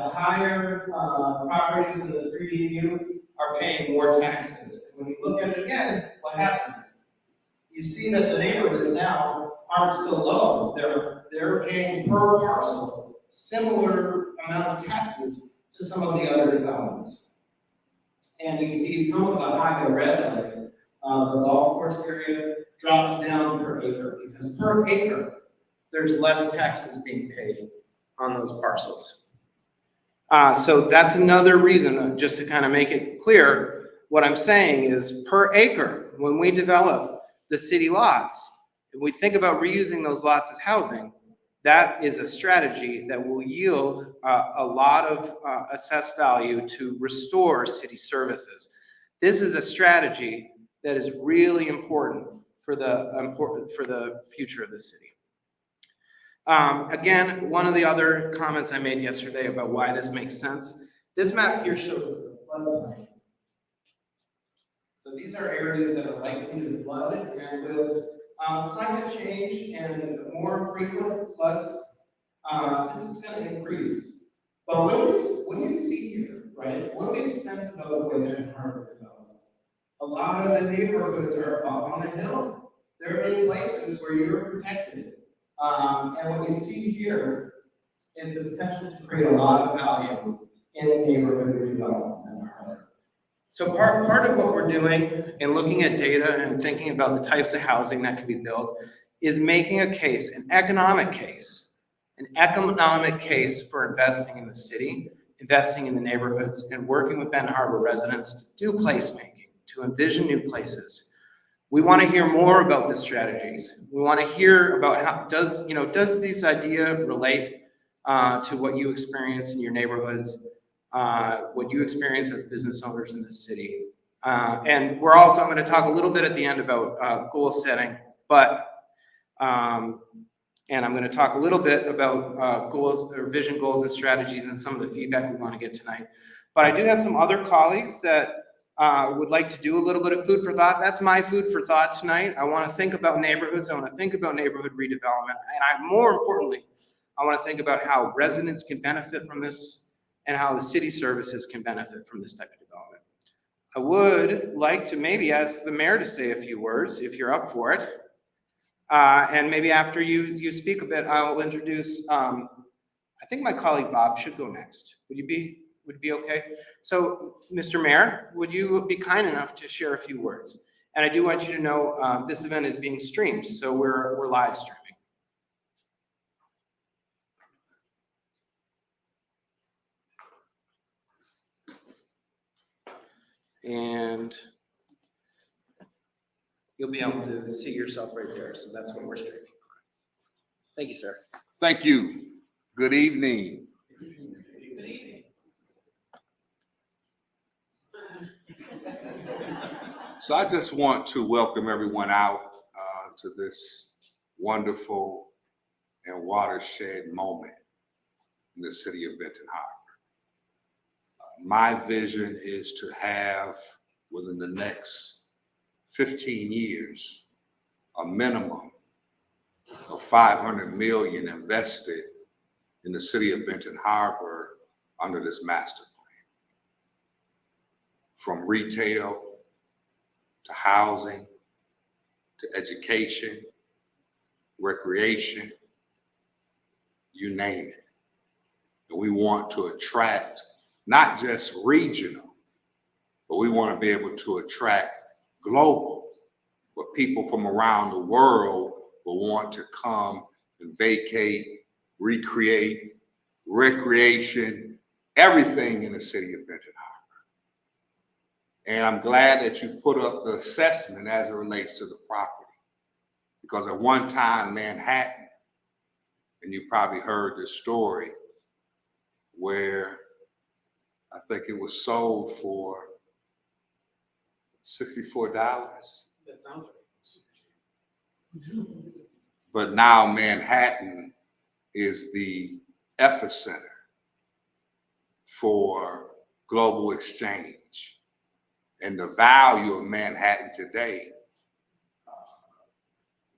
properties in this 3D view are paying more taxes. When you look at it again, what happens? You see that the neighborhoods now aren't so low. They're paying per parcel similar amount of taxes to some of the other developments. And you see some of the higher red, like the golf course area, drops down per acre, because per acre, there's less taxes being paid on those parcels. So that's another reason, just to kind of make it clear, what I'm saying is per acre, when we develop the city lots, if we think about reusing those lots as housing, that is a strategy that will yield a lot of assessed value to restore city services. This is a strategy that is really important for the future of the city. Again, one of the other comments I made yesterday about why this makes sense, this map here shows the floodplain. So these are areas that are likely to flood, and with climate change and more frequent floods, this is going to increase. But what do you see here, right? What makes sense about the way Benton Harbor developed? A lot of the neighborhoods are up on the hill. They're in places where you're protected. And what you see here is the potential to create a lot of value in neighborhood redevelopment in Harbor. So part of what we're doing in looking at data and thinking about the types of housing that can be built is making a case, an economic case for investing in the city, investing in the neighborhoods, and working with Benton Harbor residents to do placemaking, to envision new places. We want to hear more about the strategies. We want to hear about how does this idea relate to what you experience in your neighborhoods, what you experience as business owners in this city. And I'm going to talk a little bit at the end about goal setting, and I'm going to talk a little bit about goals or vision goals and strategies and some of the feedback we want to get tonight. But I do have some other colleagues that would like to do a little bit of food for thought. That's my food for thought tonight. I want to think about neighborhoods. I want to think about neighborhood redevelopment. And more importantly, I want to think about how residents can benefit from this and how the city services can benefit from this type of development. I would like to maybe ask the mayor to say a few words, if you're up for it. And maybe after you speak a bit, I will introduce, I think my colleague Bob should go next. Would it be okay? So, Mr. Mayor, would you be kind enough to share a few words? And I do want you to know this event is being streamed, so we're live streaming. And you'll be able to see yourself right there, so that's when we're streaming. Thank you, sir. Thank you. Good evening. Good evening. So I just want to welcome everyone out to this wonderful and watershed moment in the city of Benton Harbor. My vision is to have, within the next 15 years, a minimum of $500 million invested in the city of Benton Harbor under this master plan. From retail to housing to education, recreation, you name it. And we want to attract not just regional, but we want to be able to attract global, where people from around the world will want to come and vacate, recreate, recreation, everything in the city of Benton Harbor. And I'm glad that you put up the assessment as it relates to the property, because at one time Manhattan, and you probably heard this story, where I think it was sold for $64. That sounds right. But now Manhattan is the epicenter for global exchange. And the value of Manhattan today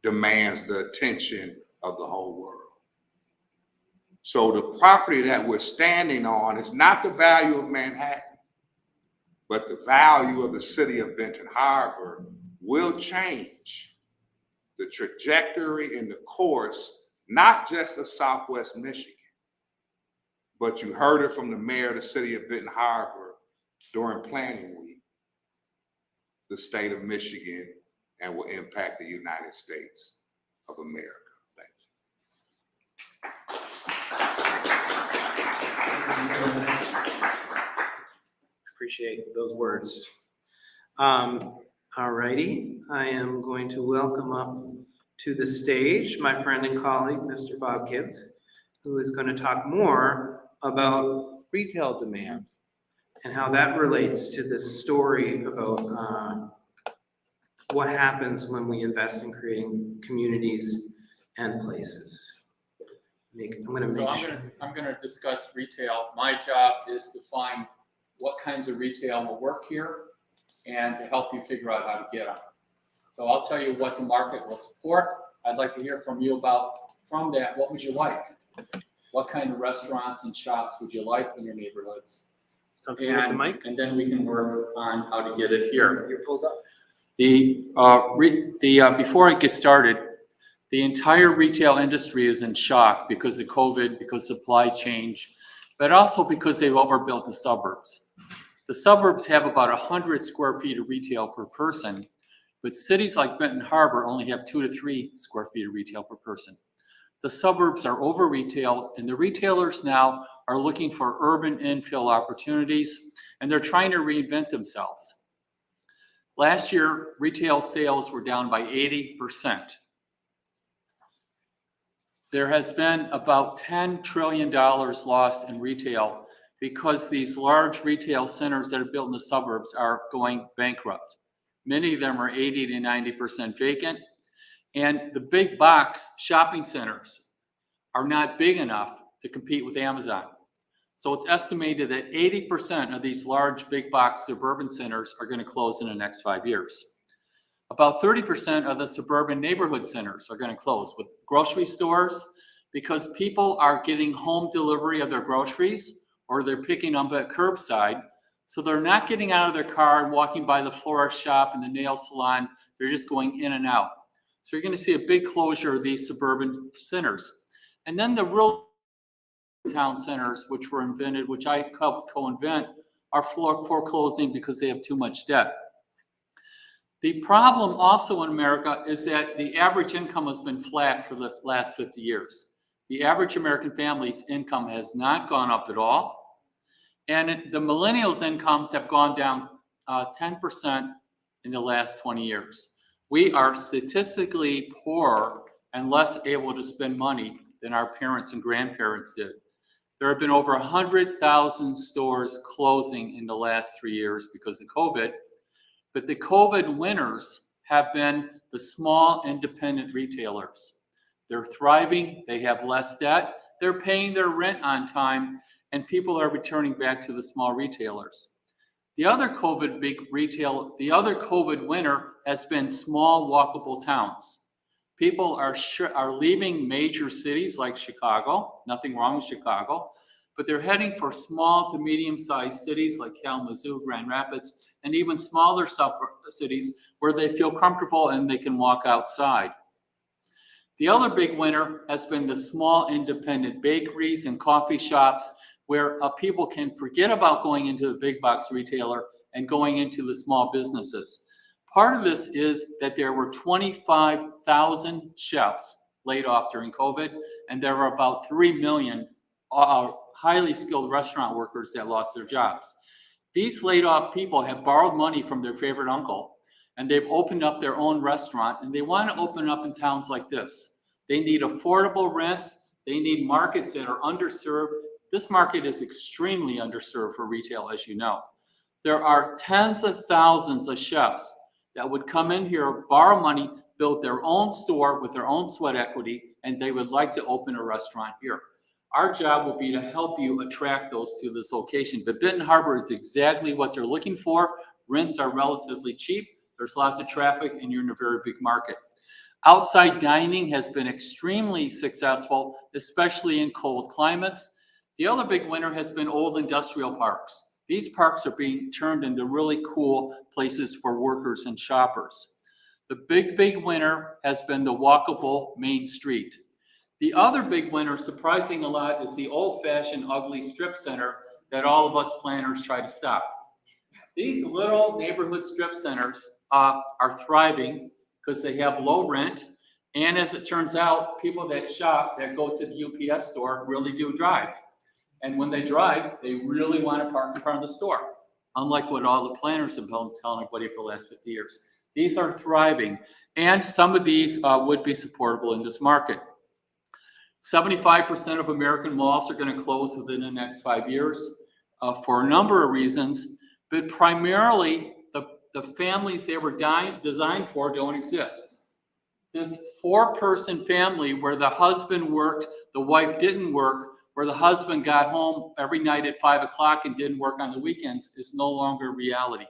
demands the attention of the whole world. So the property that we're standing on is not the value of Manhattan, but the value of the city of Benton Harbor will change the trajectory and the course, not just of Southwest Michigan, but you heard it from the mayor of the city of Benton Harbor during planning week, the state of Michigan, and will impact the United States of America. Thank you. Appreciate those words. All righty, I am going to welcome up to the stage my friend and colleague, Mr. Bob Gibbs, who is going to talk more about retail demand and how that relates to this story about what happens when we invest in creating communities and places. I'm gonna discuss retail. My job is to find what kinds of retail will work here and to help you figure out how to get them. So I'll tell you what the market will support. I'd like to hear from you about, from that, what would you like? What kind of restaurants and shops would you like in your neighborhoods? Okay, with the mic. And then we can work on how to get it here. You're pulled up. Before I get started, the entire retail industry is in shock because of COVID, because supply chain, but also because they've overbuilt the suburbs. The suburbs have about 100 square feet of retail per person, but cities like Benton Harbor only have 2 to 3 square feet of retail per person. The suburbs are over retailed, and the retailers now are looking for urban infill opportunities, and they're trying to reinvent themselves. Last year, retail sales were down by 80%. There has been about $10 trillion lost in retail because these large retail centers that are built in the suburbs are going bankrupt. Many of them are 80 to 90% vacant, and the big box shopping centers are not big enough to compete with Amazon. So it's estimated that 80% of these large big box suburban centers are going to close in the next 5 years. About 30% of the suburban neighborhood centers are going to close, with grocery stores, because people are getting home delivery of their groceries or they're picking them up at curbside. So they're not getting out of their car and walking by the florist shop and the nail salon. They're just going in and out. So you're going to see a big closure of these suburban centers. And then the real town centers, which were invented, which I helped co-invent, are foreclosing because they have too much debt. The problem also in America is that the average income has been flat for the last 50 years. The average American family's income has not gone up at all. And the millennials' incomes have gone down 10% in the last 20 years. We are statistically poorer and less able to spend money than our parents and grandparents did. There have been over 100,000 stores closing in the last 3 years because of COVID. But the COVID winners have been the small independent retailers. They're thriving, they have less debt, they're paying their rent on time, and people are returning back to the small retailers. The other COVID winner has been small walkable towns. People are leaving major cities like Chicago, nothing wrong with Chicago, but they're heading for small to medium-sized cities like Kalamazoo, Grand Rapids, and even smaller cities where they feel comfortable and they can walk outside. The other big winner has been the small independent bakeries and coffee shops where people can forget about going into the big box retailer and going into the small businesses. Part of this is that there were 25,000 chefs laid off during COVID, and there were about 3 million highly skilled restaurant workers that lost their jobs. These laid off people have borrowed money from their favorite uncle, and they've opened up their own restaurant, and they want to open up in towns like this. They need affordable rents. They need markets that are underserved. This market is extremely underserved for retail, as you know. There are tens of thousands of chefs that would come in here, borrow money, build their own store with their own sweat equity, and they would like to open a restaurant here. Our job will be to help you attract those to this location. But Benton Harbor is exactly what they're looking for. Rents are relatively cheap. There's lots of traffic, and you're in a very big market. Outside dining has been extremely successful, especially in cold climates. The other big winner has been old industrial parks. These parks are being turned into really cool places for workers and shoppers. The big winner has been the walkable Main Street. The other big winner, surprising a lot, is the old-fashioned ugly strip center that all of us planners try to stop. These little neighborhood strip centers are thriving because they have low rent, and as it turns out, people that shop, that go to the UPS store, really do drive. And when they drive, they really want to park in front of the store, unlike what all the planners have been telling everybody for the last 50 years. These are thriving, and some of these would be supportable in this market. 75% of American malls are going to close within the next 5 years for a number of reasons, but primarily the families they were designed for don't exist. This 4-person family where the husband worked, the wife didn't work, where the husband got home every night at 5 o'clock and didn't work on the weekends is no longer reality.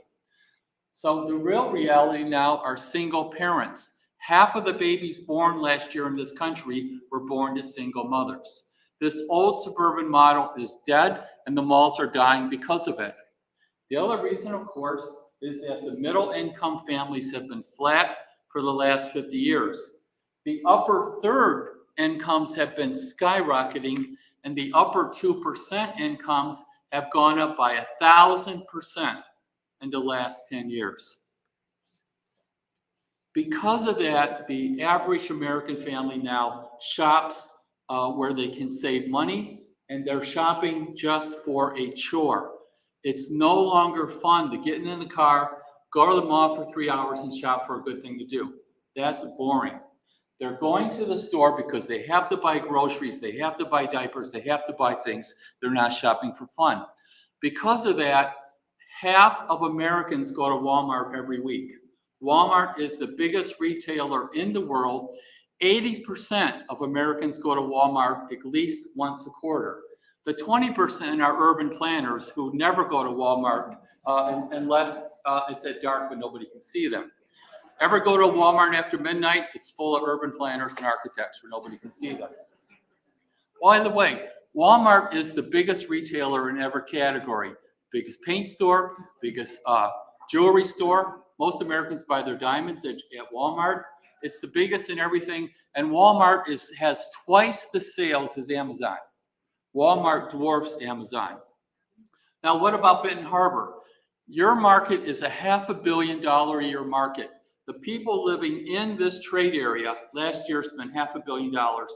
So the real reality now are single parents. Half of the babies born last year in this country were born to single mothers. This old suburban model is dead, and the malls are dying because of it. The other reason, of course, is that the middle income families have been flat for the last 50 years. The upper third incomes have been skyrocketing, and the upper 2% incomes have gone up by 1,000% in the last 10 years. Because of that, the average American family now shops where they can save money, and they're shopping just for a chore. It's no longer fun to get in the car, go to the mall for 3 hours and shop for a good thing to do. That's boring. They're going to the store because they have to buy groceries, they have to buy diapers, they have to buy things. They're not shopping for fun. Because of that, half of Americans go to Walmart every week. Walmart is the biggest retailer in the world. 80% of Americans go to Walmart at least once a quarter. The 20% are urban planners who never go to Walmart unless it's at dark when nobody can see them. Ever go to Walmart after midnight? It's full of urban planners and architects where nobody can see them. By the way, Walmart is the biggest retailer in every category. Biggest paint store, biggest jewelry store. Most Americans buy their diamonds at Walmart. It's the biggest in everything. And Walmart has twice the sales as Amazon. Walmart dwarfs Amazon. Now, what about Benton Harbor? Your market is a $500 million a year market. The people living in this trade area last year spent $500 million on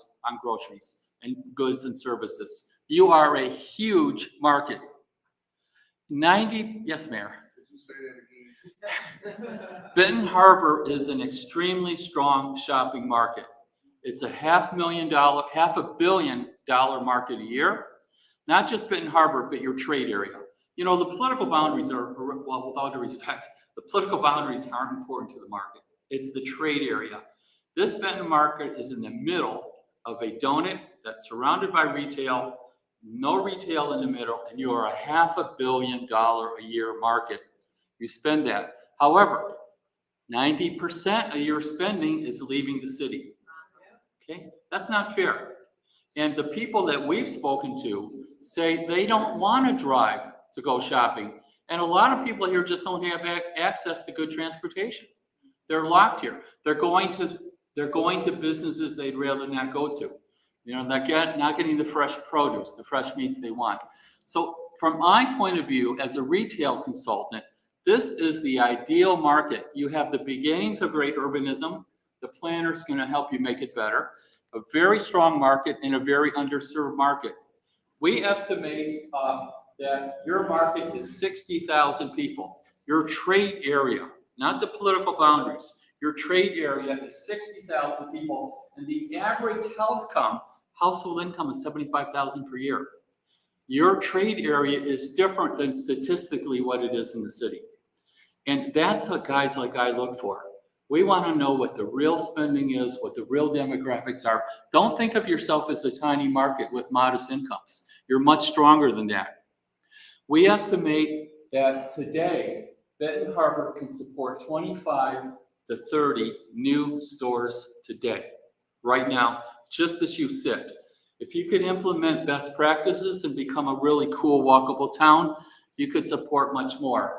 groceries and goods and services. You are a huge market. Yes, Mayor. Could you say that again? Benton Harbor is an extremely strong shopping market. It's a $500 million market a year. Not just Benton Harbor, but your trade area. You know, the political boundaries are, well, with all due respect, the political boundaries aren't important to the market. It's the trade area. This Benton market is in the middle of a donut that's surrounded by retail, no retail in the middle, and you are a $500 million a year market. You spend that. However, 90% of your spending is leaving the city. Okay, that's not fair. And the people that we've spoken to say they don't want to drive to go shopping. And a lot of people here just don't have access to good transportation. They're locked here. They're going to businesses they'd rather not go to. You know, not getting the fresh produce, the fresh meats they want. So from my point of view, as a retail consultant, this is the ideal market. You have the beginnings of great urbanism. The planner's going to help you make it better. A very strong market in a very underserved market. We estimate that your market is 60,000 people. Your trade area, not the political boundaries, your trade area is 60,000 people, and the average household income is $75,000 per year. Your trade area is different than statistically what it is in the city. And that's what guys like I look for. We want to know what the real spending is, what the real demographics are. Don't think of yourself as a tiny market with modest incomes. You're much stronger than that. We estimate that today, Benton Harbor can support 25 to 30 new stores today. Right now, just as you sit. If you could implement best practices and become a really cool, walkable town, you could support much more.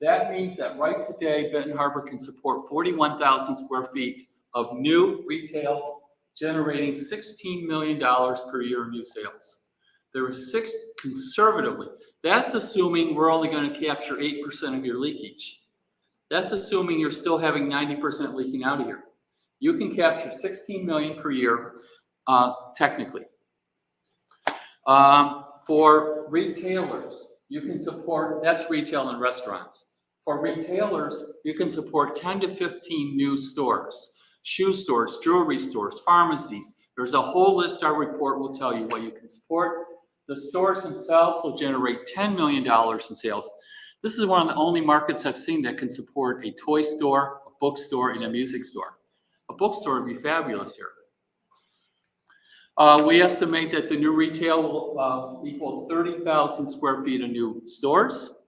That means that right today, Benton Harbor can support 41,000 square feet of new retail, generating $16 million per year in new sales. There are conservatively. That's assuming we're only going to capture 8% of your leakage. That's assuming you're still having 90% leaking out of here. You can capture 16 million per year, technically. For retailers, you can support, that's retail and restaurants. For retailers, you can support 10 to 15 new stores, shoe stores, jewelry stores, pharmacies. There's a whole list our report will tell you what you can support. The stores themselves will generate $10 million in sales. This is one of the only markets I've seen that can support a toy store, a bookstore, and a music store. A bookstore would be fabulous here. We estimate that the new retail will equal 30,000 square feet of new stores.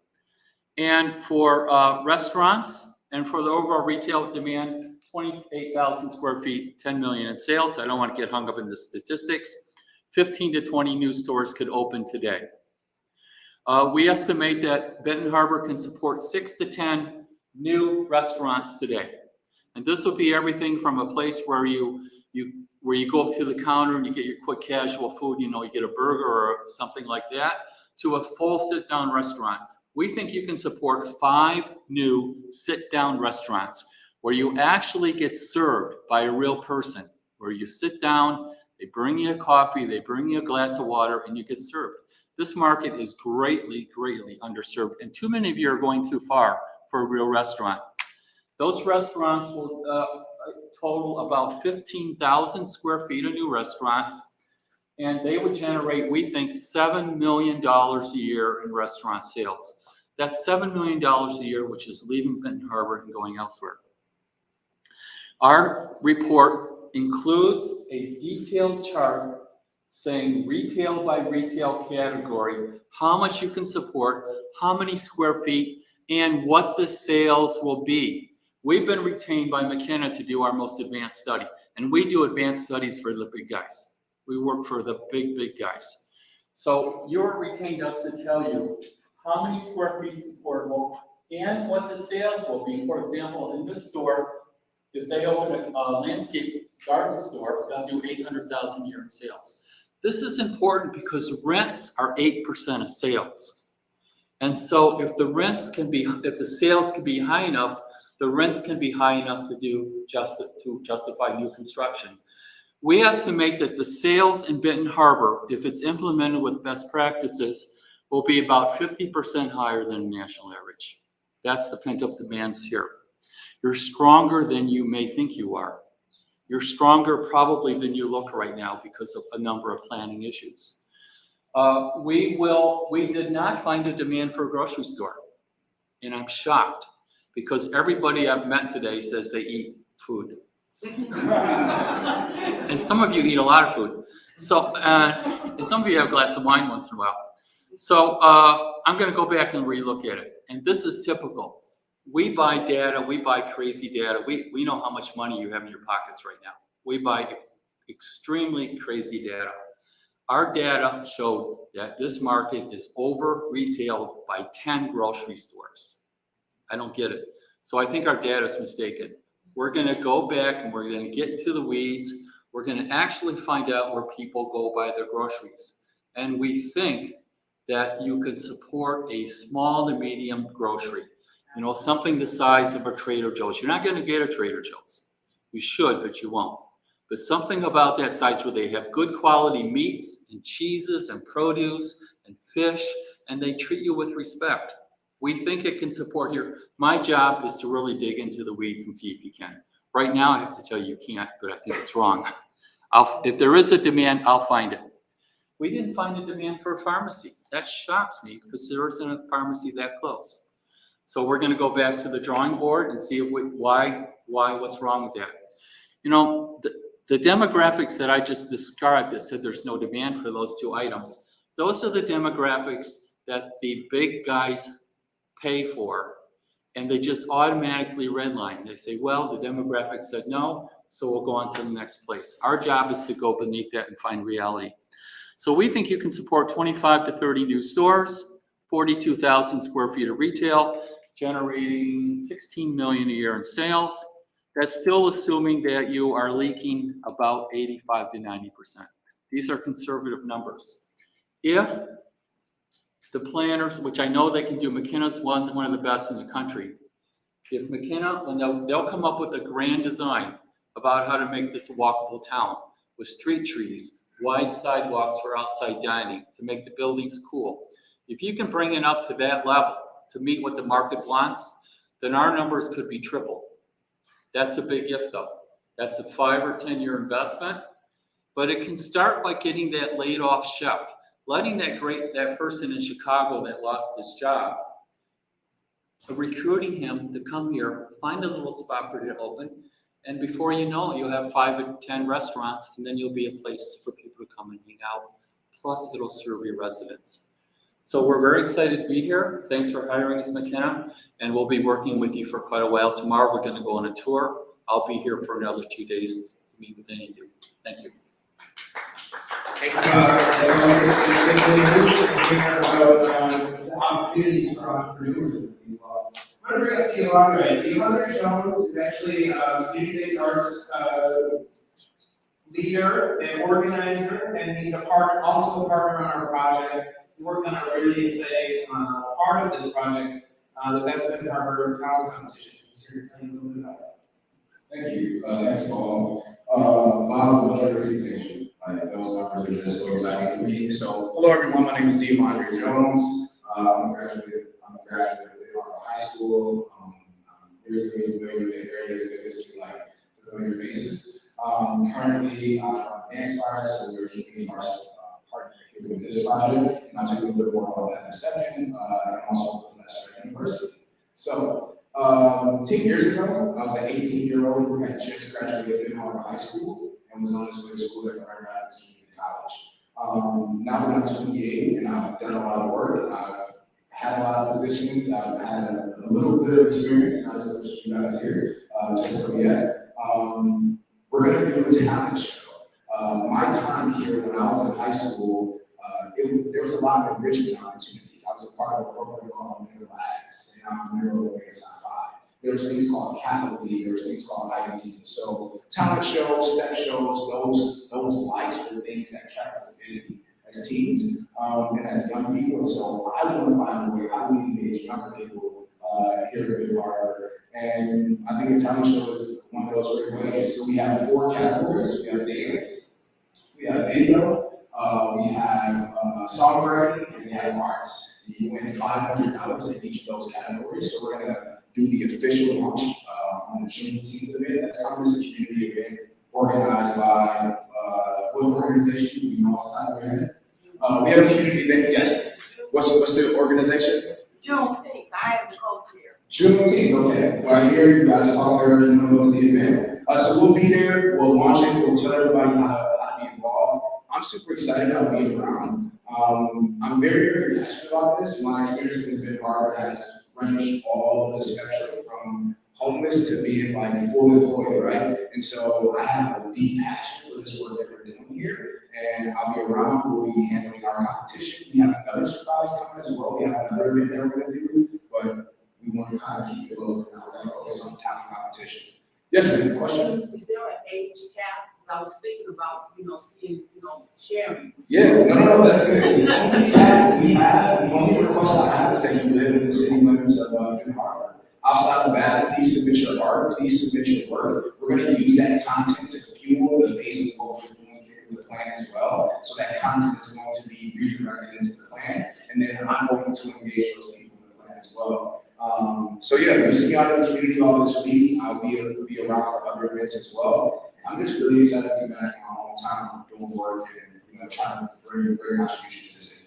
And for restaurants and for the overall retail demand, 28,000 square feet, 10 million in sales. I don't want to get hung up in the statistics. 15 to 20 new stores could open today. We estimate that Benton Harbor can support 6 to 10 new restaurants today. And this will be everything from a place where you go up to the counter and you get your quick casual food, you know, you get a burger or something like that, to a full sit-down restaurant. We think you can support 5 new sit-down restaurants where you actually get served by a real person, where you sit down, they bring you a coffee, they bring you a glass of water, and you get served. This market is greatly, greatly underserved, and too many of you are going too far for a real restaurant. Those restaurants will total about 15,000 square feet of new restaurants, and they would generate, we think, $7 million a year in restaurant sales. That's $7 million a year, which is leaving Benton Harbor and going elsewhere. Our report includes a detailed chart saying retail by retail category, how much you can support, how many square feet, and what the sales will be. We've been retained by McKenna to do our most advanced study, and we do advanced studies for the big guys. We work for the big guys. So you're retained us to tell you how many square feet is affordable and what the sales will be. For example, in this store, if they open a landscape garden store, they'll do 800,000 a year in sales. This is important because rents are 8% of sales. And so if the sales can be high enough, the rents can be high enough to justify new construction. We estimate that the sales in Benton Harbor, if it's implemented with best practices, will be about 50% higher than the national average. That's the pent-up demands here. You're stronger than you may think you are. You're stronger probably than you look right now because of a number of planning issues. We did not find a demand for a grocery store. And I'm shocked because everybody I've met today says they eat food. And some of you eat a lot of food. So, and some of you have a glass of wine once in a while. So I'm gonna go back and relook at it. And this is typical. We buy data, we buy crazy data. We know how much money you have in your pockets right now. We buy extremely crazy data. Our data showed that this market is over retailed by 10 grocery stores. I don't get it. So I think our data is mistaken. We're gonna go back and we're gonna get into the weeds. We're gonna actually find out where people go buy their groceries. And we think that you could support a small to medium grocery. You know, something the size of a Trader Joe's. You're not gonna get a Trader Joe's. You should, but you won't. But something about that size where they have good quality meats and cheeses and produce and fish, and they treat you with respect. We think it can support my job is to really dig into the weeds and see if you can. Right now, I have to tell you, you can't, but I think it's wrong. If there is a demand, I'll find it. We didn't find a demand for a pharmacy. That shocks me because there isn't a pharmacy that close. So we're gonna go back to the drawing board and see if what's wrong with that. You know, the demographics that I just described that said there's no demand for those two items, those are the demographics that the big guys pay for, and they just automatically redline. They say, well, the demographic said no, so we'll go on to the next place. Our job is to go beneath that and find reality. So we think you can support 25 to 30 new stores, 42,000 square feet of retail, generating 16 million a year in sales. That's still assuming that you are leaking about 85 to 90%. These are conservative numbers. If the planners, which I know they can do, McKenna's one of the best in the country. If McKenna, when they'll come up with a grand design about how to make this a walkable town with street trees, wide sidewalks for outside dining, to make the buildings cool. If you can bring it up to that level to meet what the market wants, then our numbers could be triple. That's a big if though. That's a 5 or 10 year investment, but it can start by getting that laid off chef, letting that person in Chicago that lost his job, recruiting him to come here, find a little spot for it to open, and before you know it, you'll have 5 or 10 restaurants, and then you'll be a place for people to come and hang out. Plus, it'll serve your residents. So we're very excited to be here. Thanks for hiring us, McKenna, and we'll be working with you for quite a while. Tomorrow, we're going to go on a tour. I'll be here for another 2 days to meet with any of you. Thank you. Opportunities for entrepreneurs in Seawall. I'm going to bring up Yolanda Jones is actually a community-based arts leader and organizer, and he's also a partner on our project. He worked on a really exciting part of this project, the Best Benton Harbor Talent Competition. So you're telling a little bit about that. Thank you. Thanks, Paul. Bob, another presentation. Those numbers are just so exciting for me. So, hello everyone. My name is DeMondre Jones. I'm a graduate of Benton High School. I'm really familiar with the areas that this is like familiar faces. Currently, I'm dance artist, so we're keeping our partner here with this project. And I'll tell you a little bit more about that in a second. I'm also a professor at university. So, 10 years ago, I was an 18-year-old who had just graduated Benton Harbor High School and was on his way to school at Grand Rapids Community College. Now that I'm 28 and I've done a lot of work, I've had a lot of positions, I've had a little bit of experience, not as much as you guys here, just so yet. We're gonna do a talent show. My time here when I was in high school, there was a lot of enrichment opportunities. I was a part of a program called Middle Lags, and I'm a member of the Sci-Fi. There was things called Capital League, there was things called IBT. So talent shows, step shows, those lights were things that kept us busy as teens and as young people. And so I want to find a way, how do we engage younger people here at Big Harbor? And I think a talent show is one of those great ways. So we have 4 categories. We have dance, we have video, we have songwriting, and we have arts. You win $500 in each of those categories. So we're gonna do the official launch on the Juneteenth event. That's how this is a community event organized by what organization? Do we know off the top of our head? We have a community event, yes. What's the organization? Juneteenth, I am the co-chair. Juneteenth, okay. Right here, you guys talk to her, you know, to the event. So we'll be there, we'll launch it, we'll tell everybody how to be involved. I'm super excited about being around. I'm very, very passionate about this. My experience in Big Harbor has ranged all of the spectrum from homeless to being like full employed, right? And so I have a deep passion for this work that we're doing here, and I'll be around. We'll be handling our competition. We have another surprise coming as well. We have another event that we're gonna do, but we want to kind of keep it low for now. We're gonna focus on talent competition. Yes, ma'am, question? Is there an age cap? Because I was thinking about, seeing, sharing. Yeah, no, that's good. The only request I have is that you live in the city limits of Benton Harbor. Outside of that, please submit your art, please submit your work. We're gonna use that content to fuel the face of what we're doing here in the plan as well. So that content is going to be redirected into the plan, and then I'm going to engage those people in the plan as well. So yeah, you'll see me out in the community all this week. I'll be around for other events as well. I'm just really excited to be back in my hometown doing work and trying to bring contribution to the city.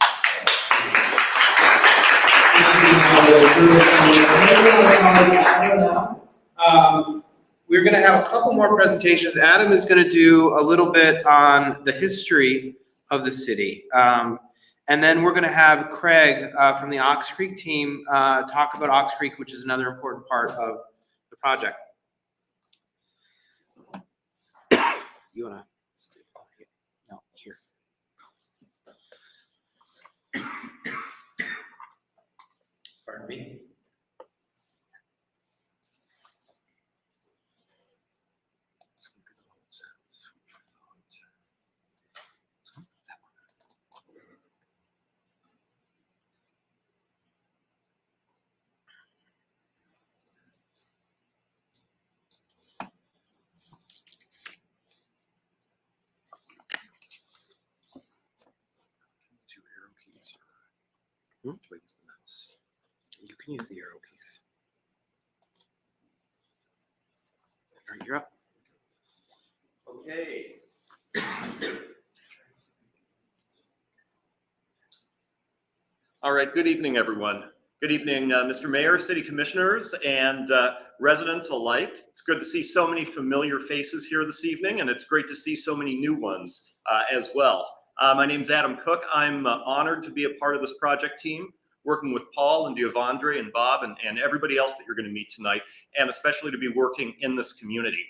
We're going to have a couple more presentations. Adam is going to do a little bit on the history of the city. And then we're going to have Craig from the Ox Creek team talk about Ox Creek, which is another important part of the project. You want to? No, here. Pardon me. Where's the mouse? You can use the arrow keys. All right, you're up. Okay. All right, good evening, everyone. Good evening, Mr. Mayor, City Commissioners, and residents alike. It's good to see so many familiar faces here this evening, and it's great to see so many new ones as well. My name's Adam Cook. I'm honored to be a part of this project team, working with Paul and Diavandre and Bob and everybody else that you're going to meet tonight, and especially to be working in this community.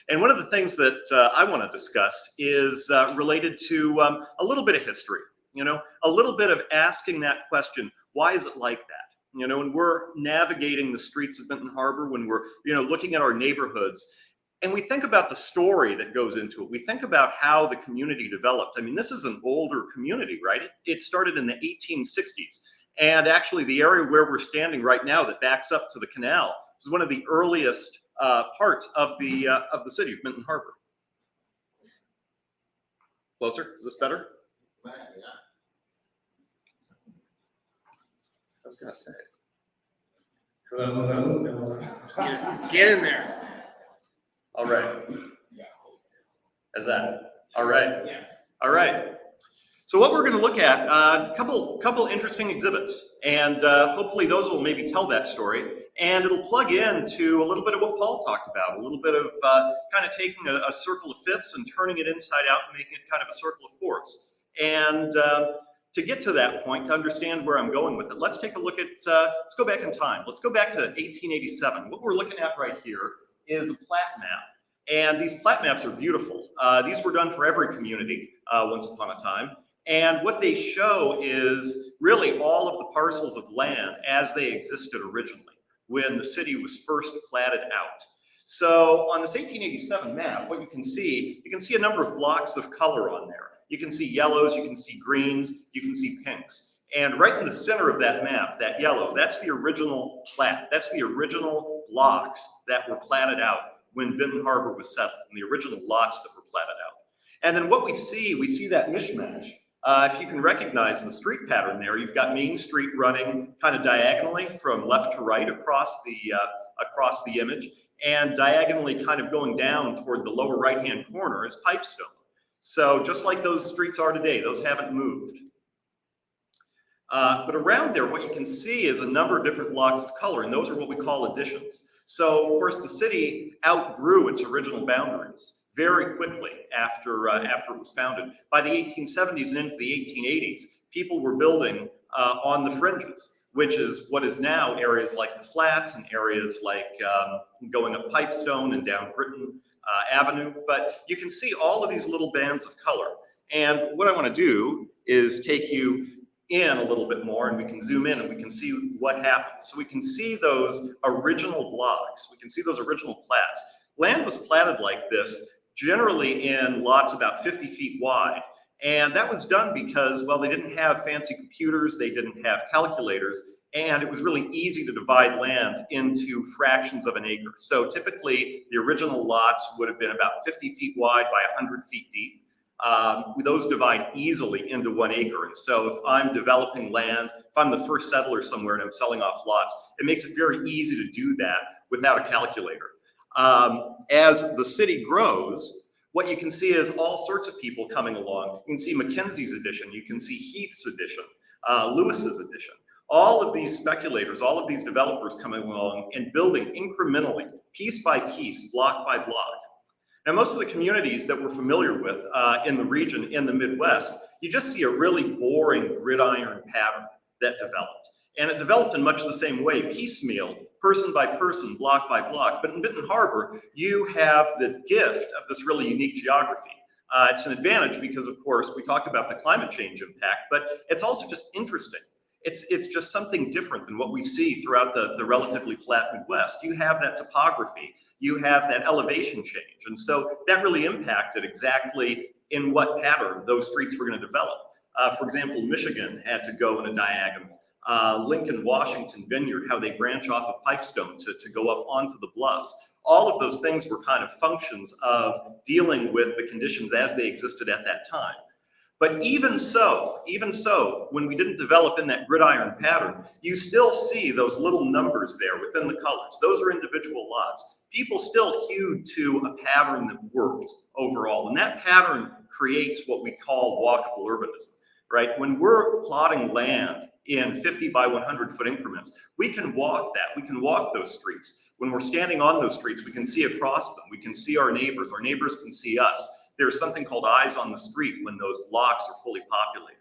And one of the things that I want to discuss is related to a little bit of history, a little bit of asking that question, why is it like that? When we're navigating the streets of Benton Harbor, when we're, looking at our neighborhoods, and we think about the story that goes into it. We think about how the community developed. I mean, this is an older community, right? It started in the 1860s. And actually the area where we're standing right now that backs up to the canal is one of the earliest parts of the city of Benton Harbor. Closer, is this better? I was gonna say. Hello. Get in there. All right. Is that all right? Yes. All right. So what we're going to look at, a couple interesting exhibits, and hopefully those will maybe tell that story, and it'll plug into a little bit of what Paul talked about, a little bit of kind of taking a circle of fifths and turning it inside out and making it kind of a circle of fourths. And to get to that point, to understand where I'm going with it, let's take a look at, let's go back in time. Let's go back to 1887. What we're looking at right here is a plat map. And these plat maps are beautiful. These were done for every community once upon a time. And what they show is really all of the parcels of land as they existed originally when the city was first platted out. So on this 1887 map, what you can see a number of blocks of color on there. You can see yellows, you can see greens, you can see pinks. And right in the center of that map, that yellow, that's the original plat. That's the original blocks that were platted out when Benton Harbor was settled, and the original lots that were platted out. And then what we see that mishmash. If you can recognize the street pattern there, you've got Main Street running kind of diagonally from left to right across the image, and diagonally kind of going down toward the lower right-hand corner is Pipestone. So just like those streets are today, those haven't moved. But around there, what you can see is a number of different blocks of color, and those are what we call additions. So, of course, the city outgrew its original boundaries very quickly after it was founded. By the 1870s and into the 1880s, people were building on the fringes, which is what is now areas like the Flats and areas like going up Pipestone and down Britain Avenue. But you can see all of these little bands of color. And what I want to do is take you in a little bit more, and we can zoom in and we can see what happened. So we can see those original blocks. We can see those original plats. Land was platted like this, generally in lots about 50 feet wide. And that was done because, well, they didn't have fancy computers, they didn't have calculators, and it was really easy to divide land into fractions of an acre. So typically, the original lots would have been about 50 feet wide by 100 feet deep. Those divide easily into 1 acre. And so if I'm developing land, if I'm the first settler somewhere and I'm selling off lots, it makes it very easy to do that without a calculator. As the city grows, what you can see is all sorts of people coming along. You can see Mackenzie's addition, you can see Heath's addition, Lewis's addition. All of these speculators, all of these developers coming along and building incrementally, piece by piece, block by block. Now, most of the communities that we're familiar with in the region, in the Midwest, you just see a really boring gridiron pattern that developed. And it developed in much the same way, piecemeal, person by person, block by block. But in Benton Harbor, you have the gift of this really unique geography. It's an advantage because, of course, we talked about the climate change impact, but it's also just interesting. It's just something different than what we see throughout the relatively flat Midwest. You have that topography. You have that elevation change. And so that really impacted exactly in what pattern those streets were going to develop. For example, Michigan had to go in a diagonal. Lincoln, Washington, Vineyard, how they branch off of Pipestone to go up onto the bluffs. All of those things were kind of functions of dealing with the conditions as they existed at that time. But even so, when we didn't develop in that gridiron pattern, you still see those little numbers there within the colors. Those are individual lots. People still hewed to a pattern that worked overall. And that pattern creates what we call walkable urbanism, right? When we're plotting land in 50 by 100 foot increments, we can walk that. We can walk those streets. When we're standing on those streets, we can see across them. We can see our neighbors. Our neighbors can see us. There's something called eyes on the street when those blocks are fully populated.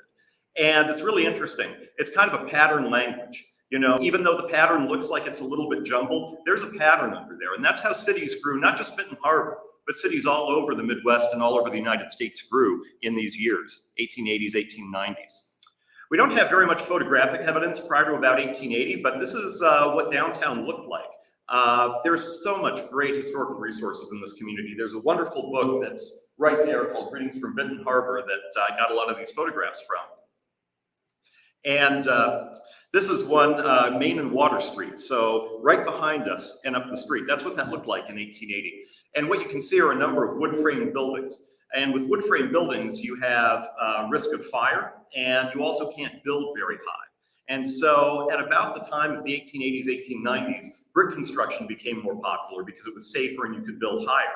And it's really interesting. It's kind of a pattern language. You know, even though the pattern looks like it's a little bit jumbled, there's a pattern under there. And that's how cities grew, not just Benton Harbor, but cities all over the Midwest and all over the United States grew in these years, 1880s, 1890s. We don't have very much photographic evidence prior to about 1880, but this is what downtown looked like. There's so much great historical resources in this community. There's a wonderful book that's right there called Greetings from Benton Harbor that I got a lot of these photographs from. And this is one, Main and Water Street. So right behind us and up the street, that's what that looked like in 1880. And what you can see are a number of wood frame buildings. And with wood frame buildings, you have risk of fire, and you also can't build very high. And so at about the time of the 1880s, 1890s, brick construction became more popular because it was safer and you could build higher.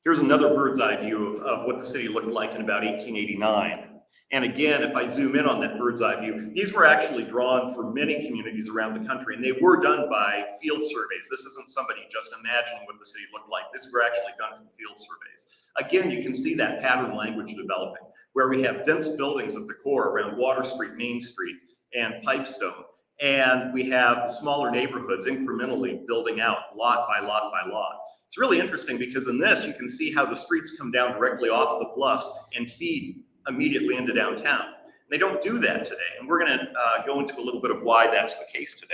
Here's another bird's eye view of what the city looked like in about 1889. And again, if I zoom in on that bird's eye view, these were actually drawn for many communities around the country, and they were done by field surveys. This isn't somebody just imagining what the city looked like. These were actually done from field surveys. Again, you can see that pattern language developing. where we have dense buildings at the core around Water Street, Main Street, and Pipestone. And we have the smaller neighborhoods incrementally building out lot by lot by lot. It's really interesting because in this, you can see how the streets come down directly off the bluffs and feed immediately into downtown. They don't do that today, and we're gonna go into a little bit of why that's the case today.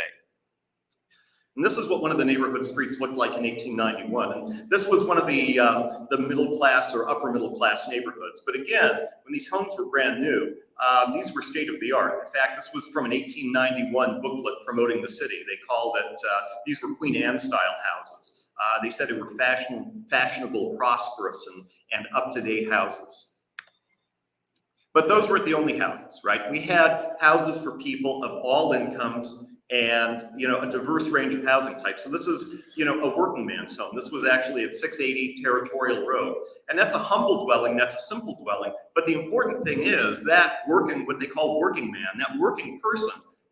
And this is what one of the neighborhood streets looked like in 1891. And this was one of the middle class or upper middle class neighborhoods. But again, when these homes were brand new, these were state of the art. In fact, this was from an 1891 booklet promoting the city. They called it, these were Queen Anne style houses. They said they were fashionable, prosperous, and up-to-date houses. But those weren't the only houses, right? We had houses for people of all incomes and, you know, a diverse range of housing types. So this is, you know, a working man's home. This was actually at 680 Territorial Road. And that's a humble dwelling, that's a simple dwelling. But the important thing is that what they call working man, that working person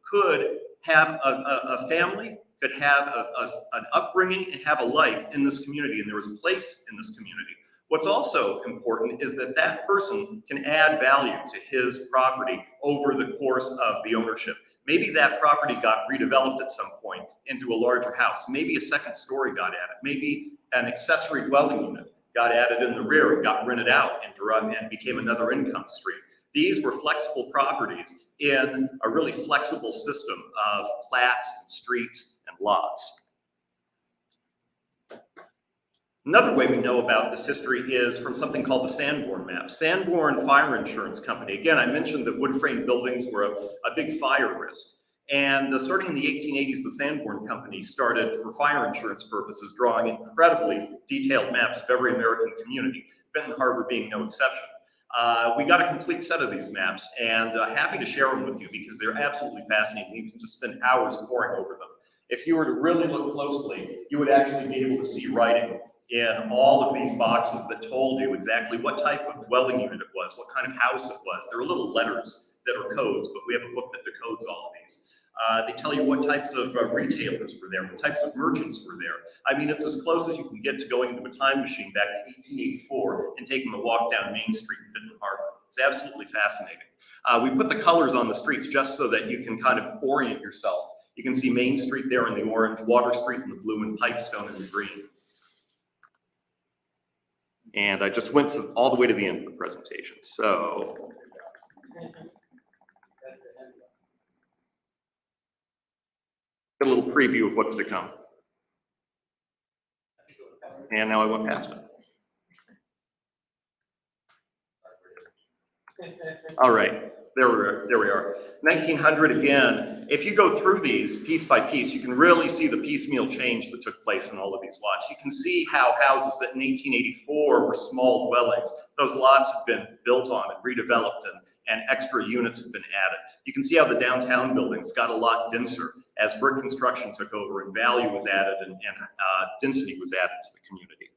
could have a family, could have an upbringing and have a life in this community. And there was a place in this community. What's also important is that that person can add value to his property over the course of the ownership. Maybe that property got redeveloped at some point into a larger house. Maybe a second story got added. Maybe an accessory dwelling unit got added in the rear and got rented out and became another income stream. These were flexible properties in a really flexible system of plats and streets and lots. Another way we know about this history is from something called the Sanborn map. Sanborn Fire Insurance Company. Again, I mentioned that wood frame buildings were a big fire risk. And starting in the 1880s, the Sanborn Company started, for fire insurance purposes, drawing incredibly detailed maps of every American community, Benton Harbor being no exception. We got a complete set of these maps, and happy to share them with you because they're absolutely fascinating. You can just spend hours poring over them. If you were to really look closely, you would actually be able to see writing in all of these boxes that told you exactly what type of dwelling unit it was, what kind of house it was. There are little letters that are codes, but we have a book that decodes all of these. They tell you what types of retailers were there, what types of merchants were there. I mean, it's as close as you can get to going into a time machine back to 1884 and taking a walk down Main Street in Benton Harbor. It's absolutely fascinating. We put the colors on the streets just so that you can kind of orient yourself. You can see Main Street there in the orange, Water Street in the blue, and Pipestone in the green. And I just went all the way to the end of the presentation. So a little preview of what's to come. And now I went past it. All right, there we are. 1900 again. If you go through these piece by piece, you can really see the piecemeal change that took place in all of these lots. You can see how houses that in 1884 were small dwellings, those lots have been built on and redeveloped, and extra units have been added. You can see how the downtown buildings got a lot denser as brick construction took over and value was added and density was added to the community.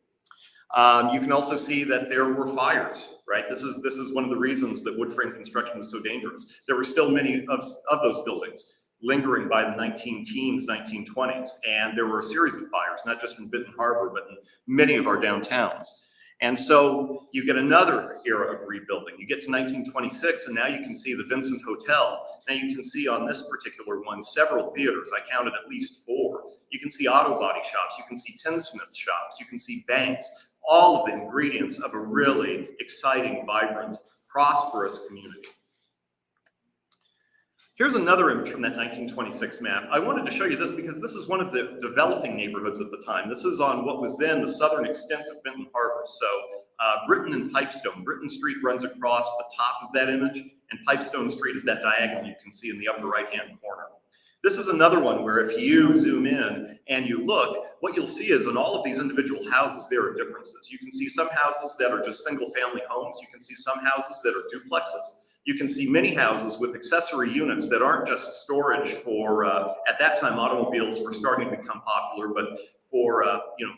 You can also see that there were fires, right? This is one of the reasons that wood frame construction was so dangerous. There were still many of those buildings lingering by the 19-teens, 1920s, and there were a series of fires, not just in Benton Harbor, but in many of our downtowns. And so you get another era of rebuilding. You get to 1926, and now you can see the Vincent Hotel. Now you can see on this particular one, several theaters. I counted at least 4. You can see auto body shops. You can see tinsmith shops. You can see banks. All of the ingredients of a really exciting, vibrant, prosperous community. Here's another image from that 1926 map. I wanted to show you this because this is one of the developing neighborhoods at the time. This is on what was then the southern extent of Benton Harbor. So Britton and Pipestone. Britton Street runs across the top of that image, and Pipestone Street is that diagonal you can see in the upper right-hand corner. This is another one where if you zoom in and you look, what you'll see is in all of these individual houses, there are differences. You can see some houses that are just single-family homes. You can see some houses that are duplexes. You can see many houses with accessory units that aren't just storage for, at that time, automobiles were starting to become popular, but for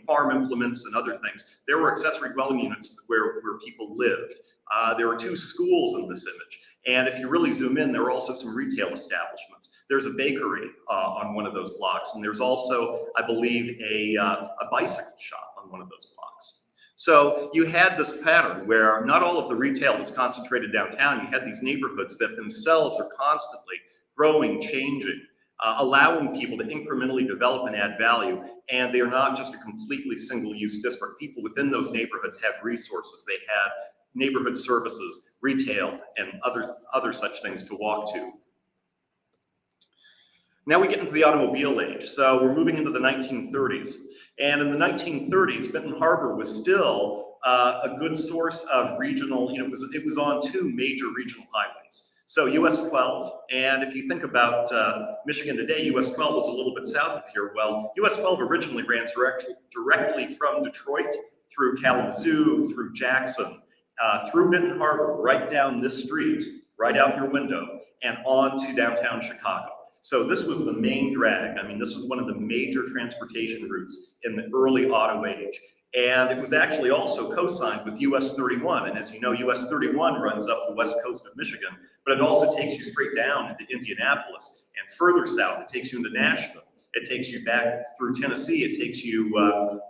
farm implements and other things. There were accessory dwelling units where people lived. There were 2 schools in this image. And if you really zoom in, there are also some retail establishments. There's a bakery on one of those blocks, and there's also, I believe, a bicycle shop on one of those blocks. So you had this pattern where not all of the retail was concentrated downtown. You had these neighborhoods that themselves are constantly growing, changing, allowing people to incrementally develop and add value. And they are not just a completely single-use district. People within those neighborhoods had resources. They had neighborhood services, retail, and other such things to walk to. Now we get into the automobile age. So we're moving into the 1930s. And in the 1930s, Benton Harbor was still a good source of regional, it was on two major regional highways. So US 12, and if you think about Michigan today, US 12 is a little bit south of here. Well, US 12 originally ran directly from Detroit through Kalamazoo, through Jackson, through Benton Harbor, right down this street, right out your window, and on to downtown Chicago. So this was the main drag. I mean, this was one of the major transportation routes in the early auto age. And it was actually also co-signed with US 31. And as you know, US 31 runs up the west coast of Michigan, but it also takes you straight down into Indianapolis. And further south, it takes you into Nashville. It takes you back through Tennessee. It takes you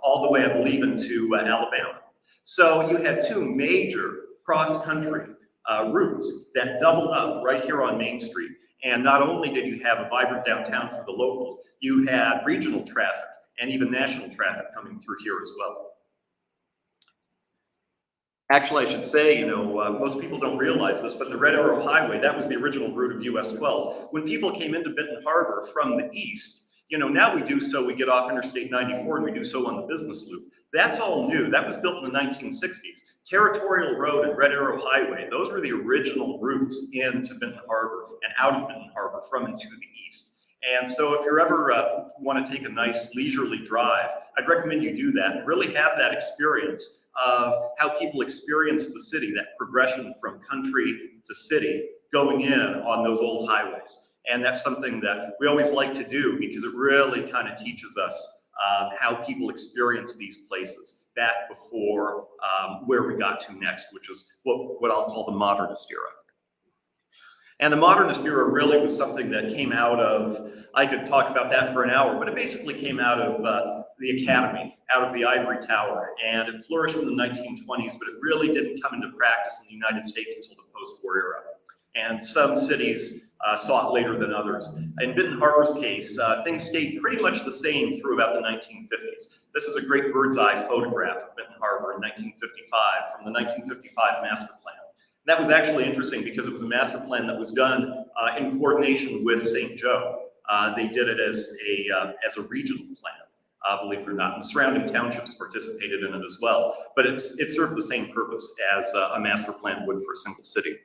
all the way, I believe, into Alabama. So you had two major cross-country routes that doubled up right here on Main Street. And not only did you have a vibrant downtown for the locals, you had regional traffic and even national traffic coming through here as well. Actually, I should say, most people don't realize this, but the Red Arrow Highway, that was the original route of US 12. When people came into Benton Harbor from the east, now we do so, we get off Interstate 94 and we do so on the business loop. That's all new. That was built in the 1960s. Territorial Road and Red Arrow Highway, those were the original routes into Benton Harbor and out of Benton Harbor from and to the east. And so if you're ever want to take a nice leisurely drive, I'd recommend you do that and really have that experience of how people experience the city, that progression from country to city going in on those old highways. And that's something that we always like to do because it really kind of teaches us how people experience these places back before where we got to next, which is what I'll call the modernist era. And the modernist era really was something that came out of, I could talk about that for an hour, but it basically came out of the academy, out of the ivory tower, and it flourished in the 1920s, but it really didn't come into practice in the United States until the post-war era. And some cities saw it later than others. In Benton Harbor's case, things stayed pretty much the same through about the 1950s. This is a great bird's eye photograph of Benton Harbor in 1955 from the 1955 master plan. That was actually interesting because it was a master plan that was done in coordination with St. Joe. They did it as a regional plan, believe it or not, and the surrounding townships participated in it as well. But it served the same purpose as a master plan would for a single city.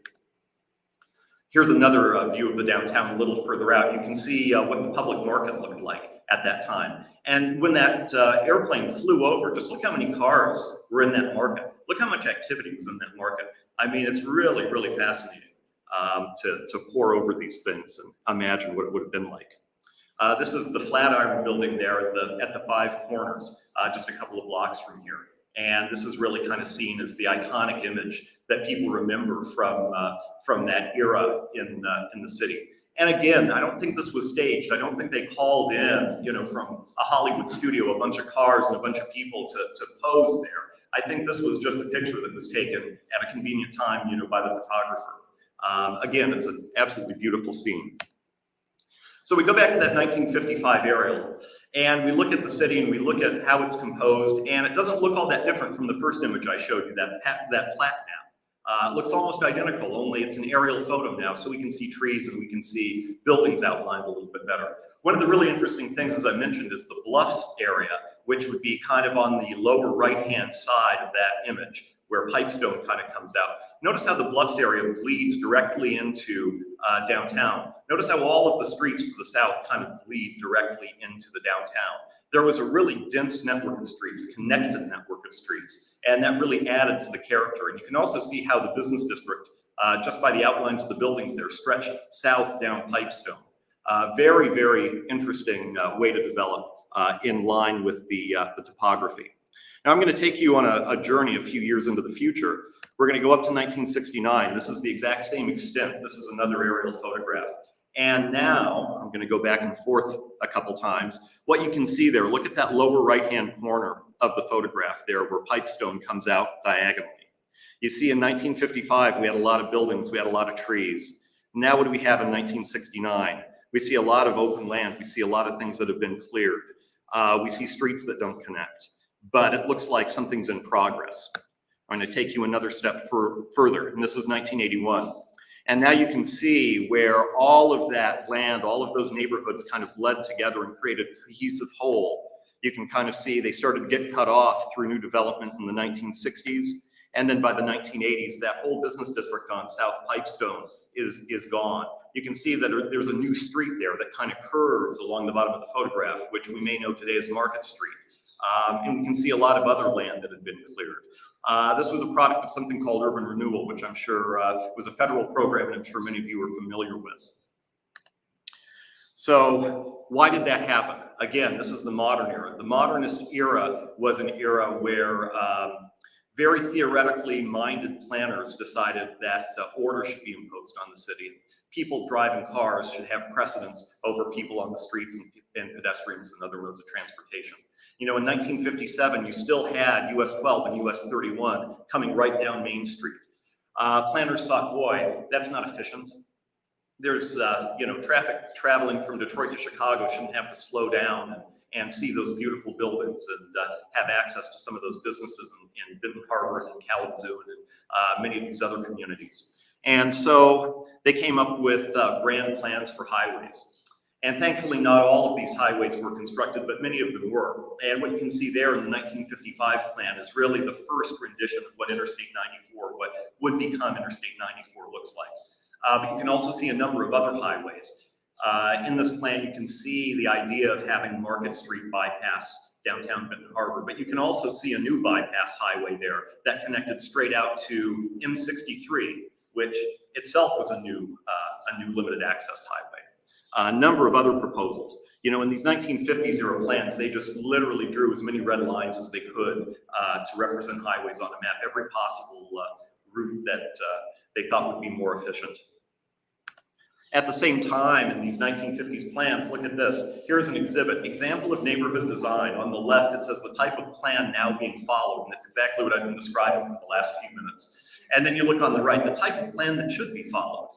Here's another view of the downtown a little further out. You can see what the public market looked like at that time. And when that airplane flew over, just look how many cars were in that market. Look how much activity was in that market. I mean, it's really, really fascinating to pore over these things and imagine what it would have been like. This is the Flatiron building there at the Five Corners, just a couple of blocks from here. And this is really kind of seen as the iconic image that people remember from that era in the city. And again, I don't think this was staged. I don't think they called in, from a Hollywood studio, a bunch of cars and a bunch of people to pose there. I think this was just a picture that was taken at a convenient time, by the photographer. Again, it's an absolutely beautiful scene. So we go back to that 1955 aerial, and we look at the city and we look at how it's composed, and it doesn't look all that different from the first image I showed you, that plat map. It looks almost identical, only it's an aerial photo now, so we can see trees and we can see buildings outlined a little bit better. One of the really interesting things, as I mentioned, is the bluffs area, which would be kind of on the lower right-hand side of that image, where Pipestone kind of comes out. Notice how the bluffs area bleeds directly into downtown. Notice how all of the streets to the south kind of bleed directly into the downtown. There was a really dense network of streets, a connected network of streets, and that really added to the character. And you can also see how the business district, just by the outlines of the buildings there, stretch south down Pipestone. Very, very interesting way to develop in line with the topography. Now I'm going to take you on a journey a few years into the future. We're going to go up to 1969. This is the exact same extent. This is another aerial photograph. And now, I'm gonna go back and forth a couple times. What you can see there, look at that lower right-hand corner of the photograph there where Pipestone comes out diagonally. You see in 1955, we had a lot of buildings, we had a lot of trees. Now what do we have in 1969? We see a lot of open land, we see a lot of things that have been cleared. We see streets that don't connect, but it looks like something's in progress. I'm gonna take you another step further, and this is 1981. And now you can see where all of that land, all of those neighborhoods kind of bled together and created a cohesive whole. You can kind of see they started to get cut off through new development in the 1960s. And then by the 1980s, that whole business district on South Pipestone is gone. You can see that there's a new street there that kind of curves along the bottom of the photograph, which we may know today as Market Street. And we can see a lot of other land that had been cleared. This was a product of something called urban renewal, which I'm sure was a federal program, and I'm sure many of you are familiar with. So why did that happen? Again, this is the modern era. The modernist era was an era where very theoretically minded planners decided that order should be imposed on the city. People driving cars should have precedence over people on the streets and pedestrians and other modes of transportation. You know, in 1957, you still had US 12 and US 31 coming right down Main Street. Planners thought, boy, that's not efficient. There's, you know, traffic traveling from Detroit to Chicago shouldn't have to slow down and see those beautiful buildings and have access to some of those businesses in Benton Harbor and Kalamazoo and many of these other communities. And so they came up with grand plans for highways. And thankfully, not all of these highways were constructed, but many of them were. And what you can see there in the 1955 plan is really the first rendition of what Interstate 94, what would become Interstate 94 looks like. But you can also see a number of other highways. In this plan, you can see the idea of having Market Street bypass downtown Benton Harbor, but you can also see a new bypass highway there that connected straight out to M63, which itself was a new limited access highway. A number of other proposals. You know, in these 1950s era plans, they just literally drew as many red lines as they could to represent highways on a map, every possible route that they thought would be more efficient. At the same time, in these 1950s plans, look at this. Here's an example of neighborhood design. On the left, it says the type of plan now being followed, and that's exactly what I've been describing for the last few minutes. And then you look on the right, the type of plan that should be followed.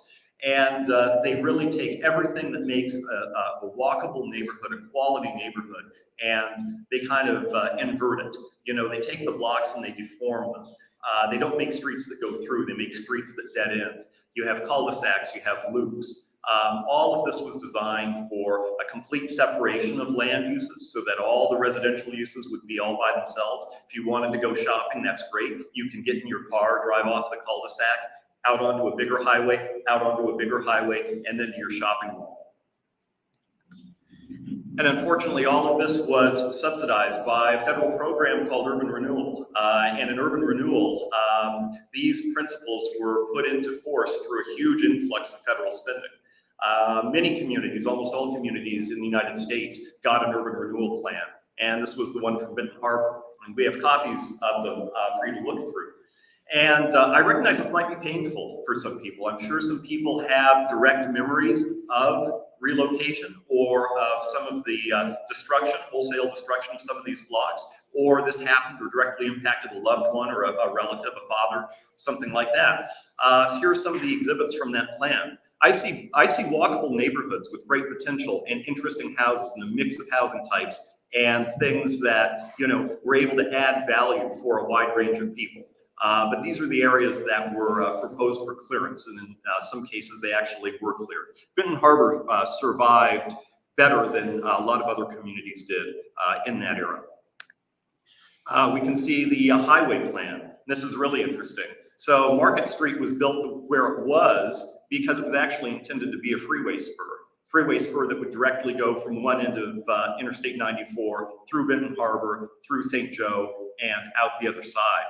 And they really take everything that makes a walkable neighborhood, a quality neighborhood, and they kind of invert it. You know, they take the blocks and they deform them. They don't make streets that go through, they make streets that dead end. You have cul-de-sacs, you have loops. All of this was designed for a complete separation of land uses so that all the residential uses would be all by themselves. If you wanted to go shopping, that's great. You can get in your car, drive off the cul-de-sac, out onto a bigger highway, out onto a bigger highway, and then to your shopping mall. And unfortunately, all of this was subsidized by a federal program called urban renewal. And in urban renewal, these principles were put into force through a huge influx of federal spending. Many communities, almost all communities in the United States, got an urban renewal plan. And this was the one from Benton Harbor. And we have copies of them for you to look through. And I recognize this might be painful for some people. I'm sure some people have direct memories of relocation or of some of the destruction, wholesale destruction of some of these blocks, or this happened or directly impacted a loved one or a relative, a father, something like that. Here are some of the exhibits from that plan. I see walkable neighborhoods with great potential and interesting houses and a mix of housing types and things that, you know, were able to add value for a wide range of people. But these are the areas that were proposed for clearance, and in some cases they actually were cleared. Benton Harbor survived better than a lot of other communities did in that era. We can see the highway plan. This is really interesting. So Market Street was built where it was because it was actually intended to be a freeway spur that would directly go from one end of Interstate 94 through Benton Harbor, through St. Joe, and out the other side.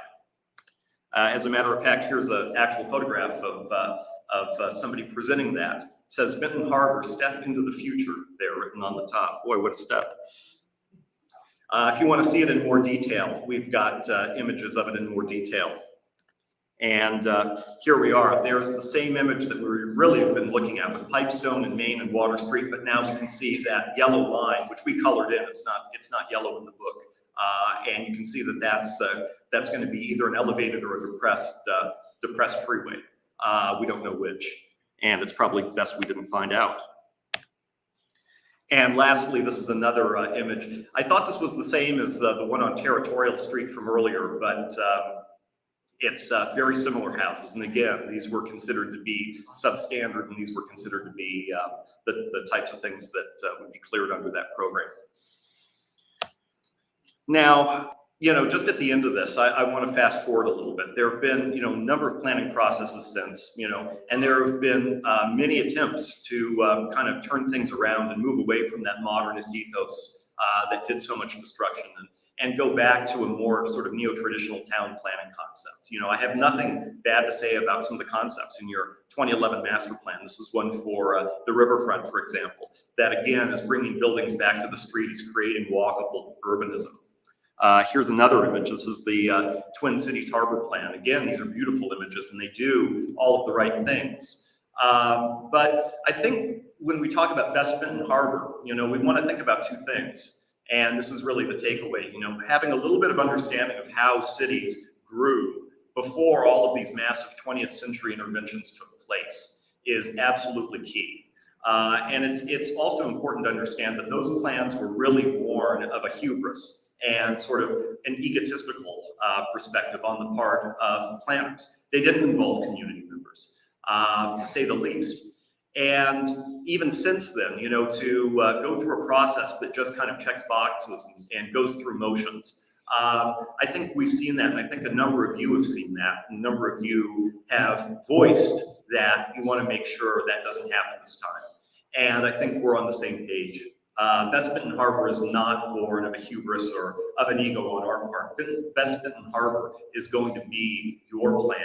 As a matter of fact, here's an actual photograph of somebody presenting that. It says Benton Harbor, step into the future, there written on the top. Boy, what a step. If you want to see it in more detail, we've got images of it in more detail. And here we are. There's the same image that we really have been looking at with Pipestone and Main and Water Street, but now we can see that yellow line, which we colored in. It's not yellow in the book, and you can see that that's going to be either an elevated or a depressed freeway. We don't know which, and it's probably best we didn't find out. And lastly, this is another image. I thought this was the same as the one on Territorial Street from earlier, but it's very similar houses. And again, these were considered to be substandard, and these were considered to be the types of things that would be cleared under that program. Now, just at the end of this, I want to fast forward a little bit. There have been, a number of planning processes since, and there have been many attempts to kind of turn things around and move away from that modernist ethos that did so much destruction and go back to a more sort of neo-traditional town planning concept. I have nothing bad to say about some of the concepts in your 2011 master plan. This is one for the riverfront, for example, that again is bringing buildings back to the streets, creating walkable urbanism. Here's another image. This is the Twin Cities Harbor Plan. Again, these are beautiful images and they do all of the right things. But I think when we talk about Best Benton Harbor, we want to think about two things. And this is really the takeaway, having a little bit of understanding of how cities grew before all of these massive 20th century interventions took place is absolutely key. And it's also important to understand that those plans were really born of a hubris and sort of an egotistical perspective on the part of the planners. They didn't involve community members, to say the least. And even since then, to go through a process that just kind of checks boxes and goes through motions, I think we've seen that, and I think a number of you have seen that. A number of you have voiced that you want to make sure that doesn't happen this time. And I think we're on the same page. Best Benton Harbor is not born of a hubris or of an ego on our part. Best Benton Harbor is going to be your plan.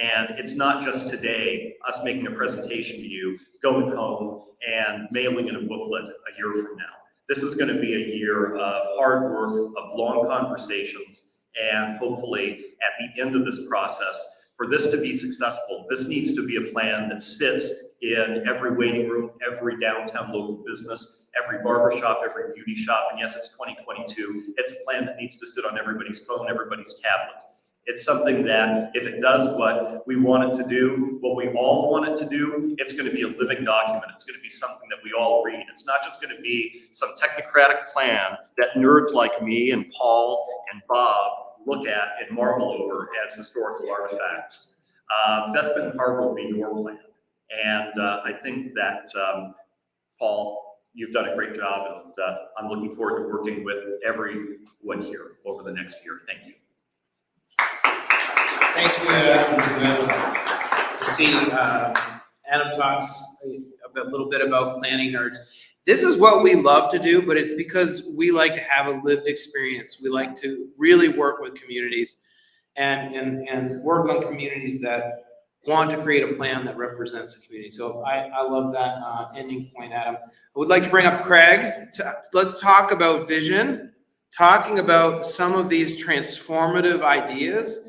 And it's not just today, us making a presentation to you, going home and mailing in a booklet a year from now. This is going to be a year of hard work, of long conversations, and hopefully at the end of this process, for this to be successful, this needs to be a plan that sits in every waiting room, every downtown local business, every barbershop, every beauty shop, and yes, it's 2022. It's a plan that needs to sit on everybody's phone, everybody's tablet. It's something that if it does what we want it to do, what we all want it to do, it's going to be a living document. It's going to be something that we all read. It's not just going to be some technocratic plan that nerds like me and Paul and Bob look at and marvel over as historical artifacts. Best Benton Harbor will be your plan. And I think that, Paul, you've done a great job, and I'm looking forward to working with everyone here over the next year. Thank you. Thank you, Adam. To see Adam talks a little bit about planning nerds. This is what we love to do, but it's because we like to have a lived experience. We like to really work with communities and work on communities that want to create a plan that represents the community. So I love that ending point, Adam. I would like to bring up Craig. Let's talk about vision, talking about some of these transformative ideas.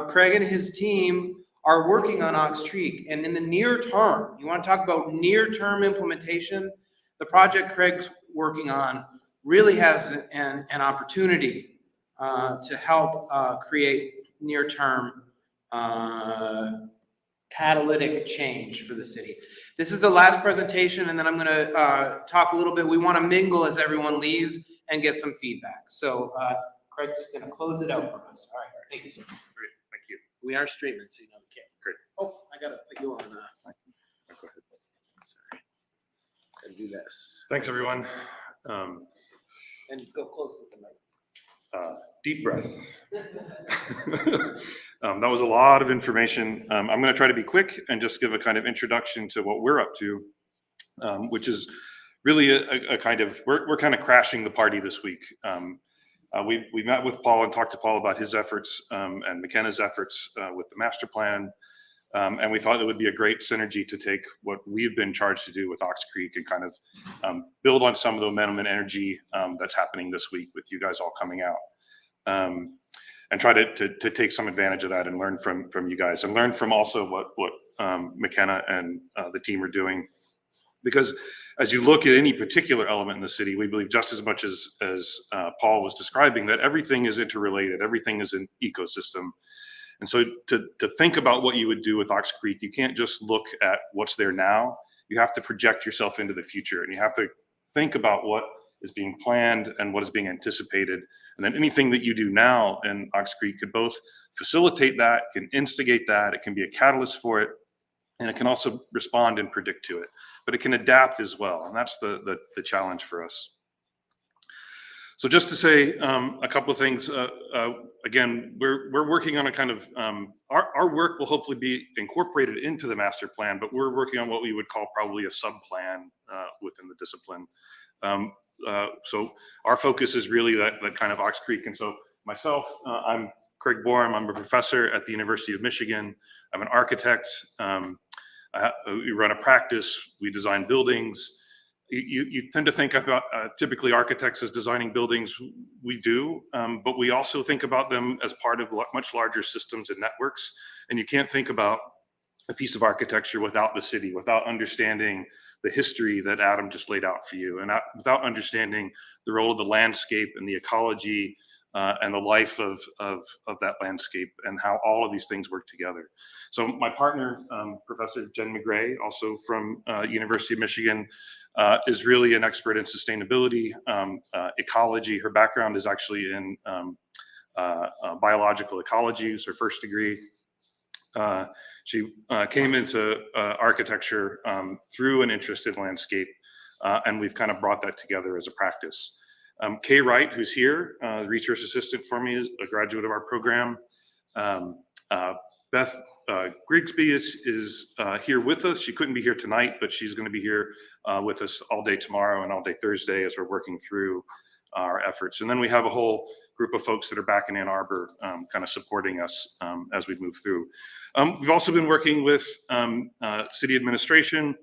Craig and his team are working on Ox Creek, and in the near term, you want to talk about near-term implementation, the project Craig's working on really has an opportunity to help create near-term catalytic change for the city. This is the last presentation, and then I'm going to talk a little bit. We want to mingle as everyone leaves and get some feedback. So Craig's going to close it out for us. All right, thank you so much. Great, thank you. We are streaming, so you know we can't. Great. Oh, I got to put you on. Go ahead. Sorry. And do this. Thanks, everyone. And go close with the mic. Deep breath. That was a lot of information. I'm going to try to be quick and just give a kind of introduction to what we're up to, which is really a kind of, we're kind of crashing the party this week. We met with Paul and talked to Paul about his efforts and McKenna's efforts with the master plan. And we thought it would be a great synergy to take what we've been charged to do with Ox Creek and kind of build on some of the momentum and energy that's happening this week with you guys all coming out. and try to take some advantage of that and learn from you guys, and learn from also what McKenna and the team are doing. Because as you look at any particular element in the city, we believe just as much as Paul was describing, that everything is interrelated, everything is an ecosystem. And so to think about what you would do with Ox Creek, you can't just look at what's there now. You have to project yourself into the future, and you have to think about what is being planned and what is being anticipated. And then anything that you do now in Ox Creek could both facilitate that, can instigate that, it can be a catalyst for it, and it can also respond and predict to it. But it can adapt as well, and that's the challenge for us. So just to say a couple of things, again, we're working on a kind of, our work will hopefully be incorporated into the master plan, but we're working on what we would call probably a sub-plan within the discipline. So our focus is really that kind of Ox Creek. And so myself, I'm Craig Borum, I'm a professor at the University of Michigan. I'm an architect. We run a practice, we design buildings. You tend to think about typically architects as designing buildings. We do, but we also think about them as part of much larger systems and networks. And you can't think about a piece of architecture without the city, without understanding the history that Adam just laid out for you, and without understanding the role of the landscape and the ecology and the life of that landscape, and how all of these things work together. So my partner, Professor Jen McGray, also from University of Michigan, is really an expert in sustainability, ecology. Her background is actually in biological ecology, is her first degree. She came into architecture through an interest in landscape, and we've kind of brought that together as a practice. Kay Wright, who's here, research assistant for me, is a graduate of our program. Beth Grigsby is here with us. She couldn't be here tonight, but she's going to be here with us all day tomorrow and all day Thursday as we're working through our efforts. And then we have a whole group of folks that are back in Ann Arbor kind of supporting us as we move through. We've also been working with city administration.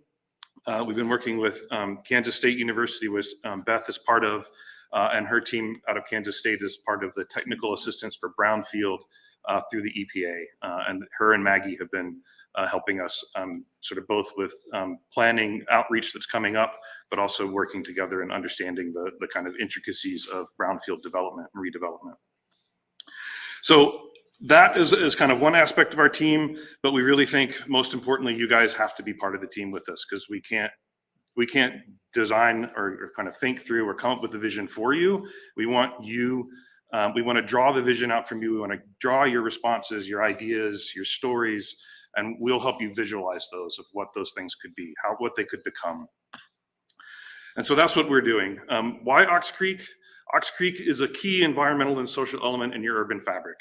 We've been working with Kansas State University, with Beth as part of, and her team out of Kansas State as part of the technical assistance for brownfield through the EPA. And her and Maggie have been helping us sort of both with planning outreach that's coming up, but also working together and understanding the kind of intricacies of brownfield development and redevelopment. So that is kind of one aspect of our team, but we really think most importantly, you guys have to be part of the team with us, because we can't design or kind of think through or come up with a vision for you. We want you, we want to draw the vision out from you. We want to draw your responses, your ideas, your stories, and we'll help you visualize those, of what those things could be, what they could become. And so that's what we're doing. Why Ox Creek? Ox Creek is a key environmental and social element in your urban fabric.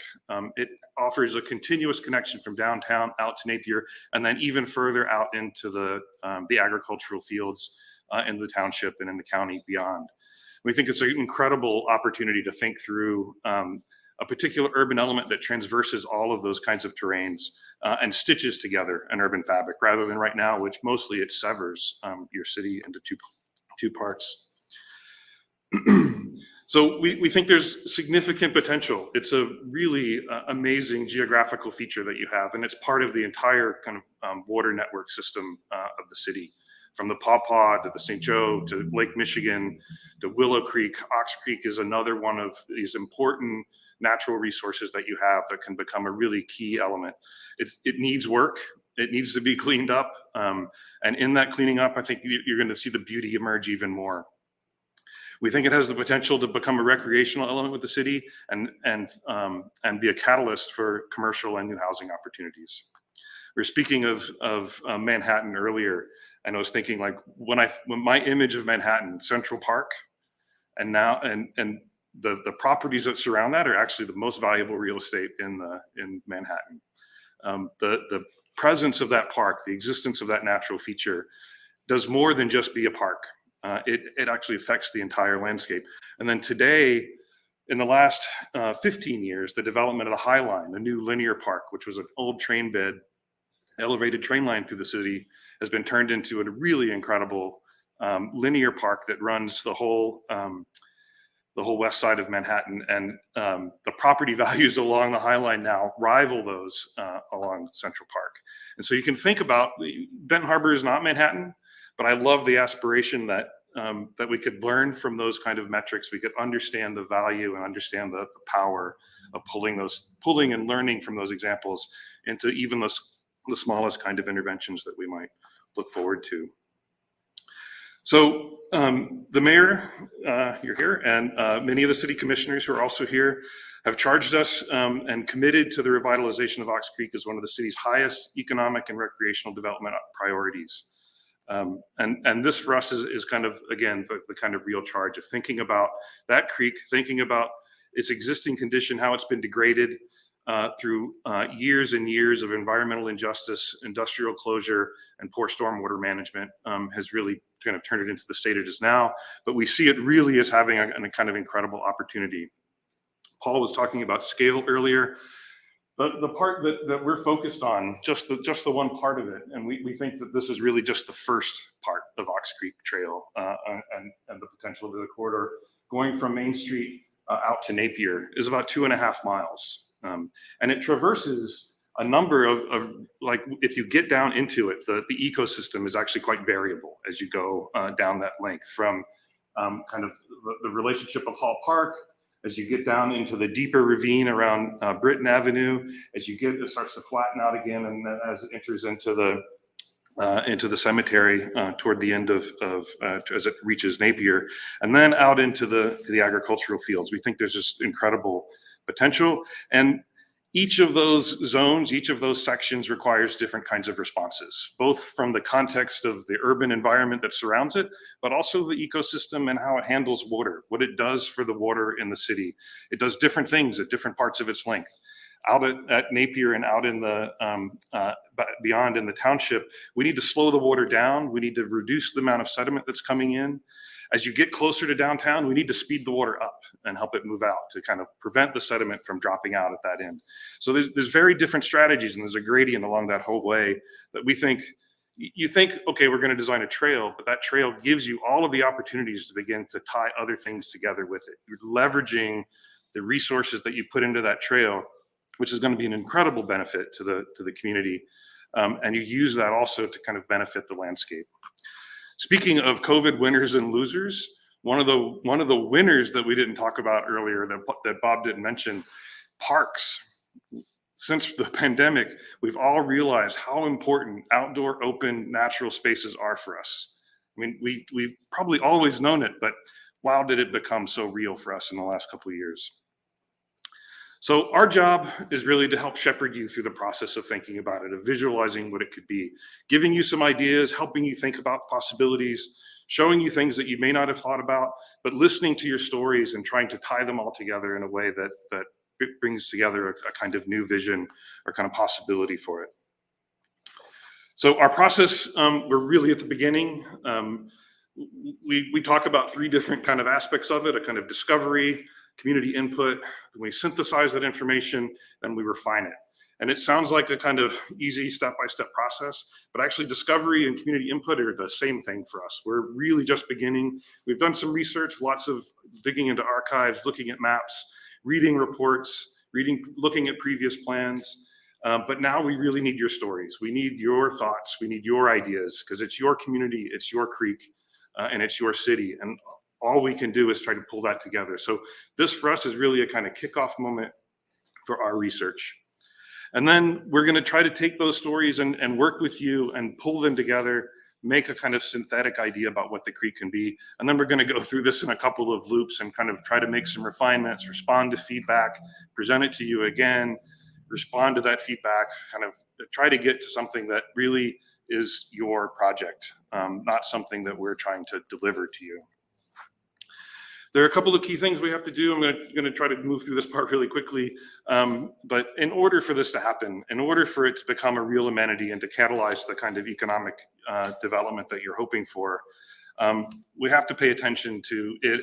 It offers a continuous connection from downtown out to Napier, and then even further out into the agricultural fields in the township and in the county beyond. We think it's an incredible opportunity to think through a particular urban element that transverses all of those kinds of terrains and stitches together an urban fabric, rather than right now, which mostly it severs your city into two parts. So we think there's significant potential. It's a really amazing geographical feature that you have, and it's part of the entire kind of water network system of the city. From the Paw Paw to the St. Joe to Lake Michigan to Willow Creek. Ox Creek is another one of these important natural resources that you have that can become a really key element. It needs work. It needs to be cleaned up. And in that cleaning up, I think you're going to see the beauty emerge even more. We think it has the potential to become a recreational element with the city and be a catalyst for commercial and new housing opportunities. We were speaking of Manhattan earlier, and I was thinking, like, when my image of Manhattan, Central Park, and now and the properties that surround that are actually the most valuable real estate in Manhattan. The presence of that park, the existence of that natural feature, does more than just be a park. It actually affects the entire landscape. And then today, in the last 15 years, the development of the High Line, the new linear park, which was an old train bed, elevated train line through the city, has been turned into a really incredible linear park that runs the whole the whole west side of Manhattan, and the property values along the High Line now rival those along Central Park. And so you can think about, Benton Harbor is not Manhattan, but I love the aspiration that that we could learn from those kind of metrics. We could understand the value and understand the power of pulling and learning from those examples into even the smallest kind of interventions that we might look forward to. So the mayor, you're here, and many of the city commissioners who are also here have charged us and committed to the revitalization of Ox Creek as one of the city's highest economic and recreational development priorities. And this for us is kind of, again, the kind of real charge of thinking about that creek, thinking about its existing condition, how it's been degraded through years and years of environmental injustice, industrial closure, and poor stormwater management has really kind of turned it into the state it is now. But we see it really as having a kind of incredible opportunity. Paul was talking about scale earlier. The part that we're focused on, just the one part of it, and we think that this is really just the first part of Ox Creek Trail and the potential of the corridor, going from Main Street out to Napier is about 2.5 miles. And it traverses a number of like, if you get down into it, the ecosystem is actually quite variable as you go down that length, from kind of the relationship of Hall Park, as you get down into the deeper ravine around Britton Avenue, as you it starts to flatten out again, and then as it enters into the cemetery toward the end of as it reaches Napier, and then out into the agricultural fields. We think there's just incredible potential, and each of those zones, each of those sections requires different kinds of responses, both from the context of the urban environment that surrounds it, but also the ecosystem and how it handles water, what it does for the water in the city. It does different things at different parts of its length. Out at Napier and out in the beyond in the township, we need to slow the water down. We need to reduce the amount of sediment that's coming in. As you get closer to downtown, we need to speed the water up and help it move out to kind of prevent the sediment from dropping out at that end. So there's very different strategies, and there's a gradient along that whole way that we think, you think, okay, we're going to design a trail, but that trail gives you all of the opportunities to begin to tie other things together with it. You're leveraging the resources that you put into that trail, which is going to be an incredible benefit to the community. And you use that also to kind of benefit the landscape. Speaking of COVID winners and losers, one of the winners that we didn't talk about earlier that Bob didn't mention, parks. Since the pandemic, we've all realized how important outdoor, open, natural spaces are for us. I mean, we've probably always known it, but wow, did it become so real for us in the last couple of years. So our job is really to help shepherd you through the process of thinking about it, of visualizing what it could be, giving you some ideas, helping you think about possibilities, showing you things that you may not have thought about, but listening to your stories and trying to tie them all together in a way that brings together a kind of new vision or kind of possibility for it. So our process, we're really at the beginning. We talk about 3 different kind of aspects of it: a kind of discovery, community input. We synthesize that information, then we refine it. And it sounds like a kind of easy step-by-step process, but actually discovery and community input are the same thing for us. We're really just beginning. We've done some research, lots of digging into archives, looking at maps, reading reports, looking at previous plans. But now we really need your stories. We need your thoughts. We need your ideas, because it's your community, it's your creek, and it's your city. And all we can do is try to pull that together. So this for us is really a kind of kickoff moment for our research. And then we're going to try to take those stories and work with you and pull them together, make a kind of synthetic idea about what the creek can be. And then we're going to go through this in a couple of loops and kind of try to make some refinements, respond to feedback, present it to you again, respond to that feedback, kind of try to get to something that really is your project, not something that we're trying to deliver to you. There are a couple of key things we have to do. I'm going to try to move through this part really quickly. But in order for this to happen, in order for it to become a real amenity and to catalyze the kind of economic development that you're hoping for, we have to pay attention to it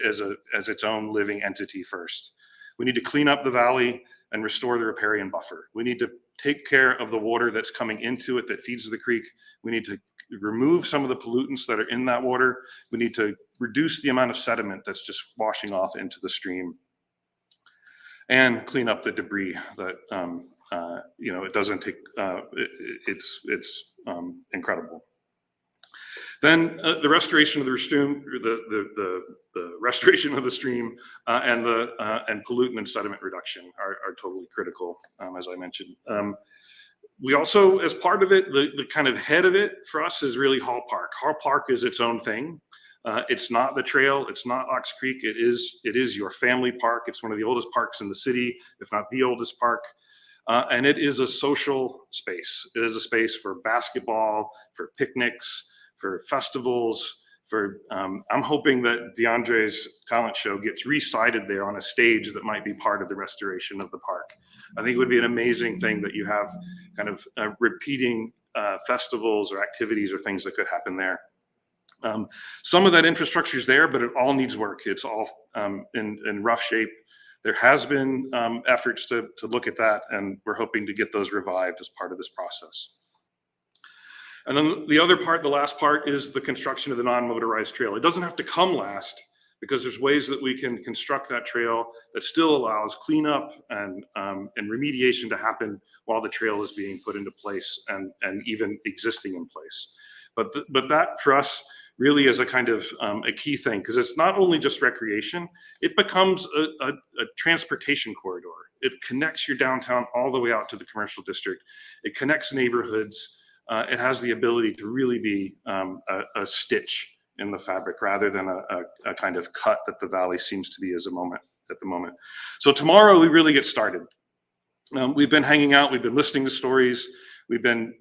as its own living entity first. We need to clean up the valley and restore the riparian buffer. We need to take care of the water that's coming into it that feeds the creek. We need to remove some of the pollutants that are in that water. We need to reduce the amount of sediment that's just washing off into the stream, and clean up the debris that, it doesn't take, it's incredible. Then the restoration of the stream, the restoration of the stream and pollutant and sediment reduction are totally critical, as I mentioned. We also, as part of it, the kind of head of it for us is really Hall Park. Hall Park is its own thing. It's not the trail, it's not Ox Creek, it is your family park. It's one of the oldest parks in the city, if not the oldest park. And it is a social space. It is a space for basketball, for picnics, for festivals, I'm hoping that DeAndre's talent show gets recited there on a stage that might be part of the restoration of the park. I think it would be an amazing thing that you have kind of repeating festivals or activities or things that could happen there. Some of that infrastructure is there, but it all needs work. It's all in rough shape. There has been efforts to look at that, and we're hoping to get those revived as part of this process. And then the other part, the last part, is the construction of the non-motorized trail. It doesn't have to come last, because there's ways that we can construct that trail that still allows cleanup and remediation to happen while the trail is being put into place and even existing in place. But that for us really is a kind of a key thing, because it's not only just recreation, it becomes a transportation corridor. It connects your downtown all the way out to the commercial district. It connects neighborhoods. It has the ability to really be a stitch in the fabric rather than a kind of cut that the valley seems to be at the moment. So tomorrow we really get started. We've been hanging out, we've been listening to stories, we've been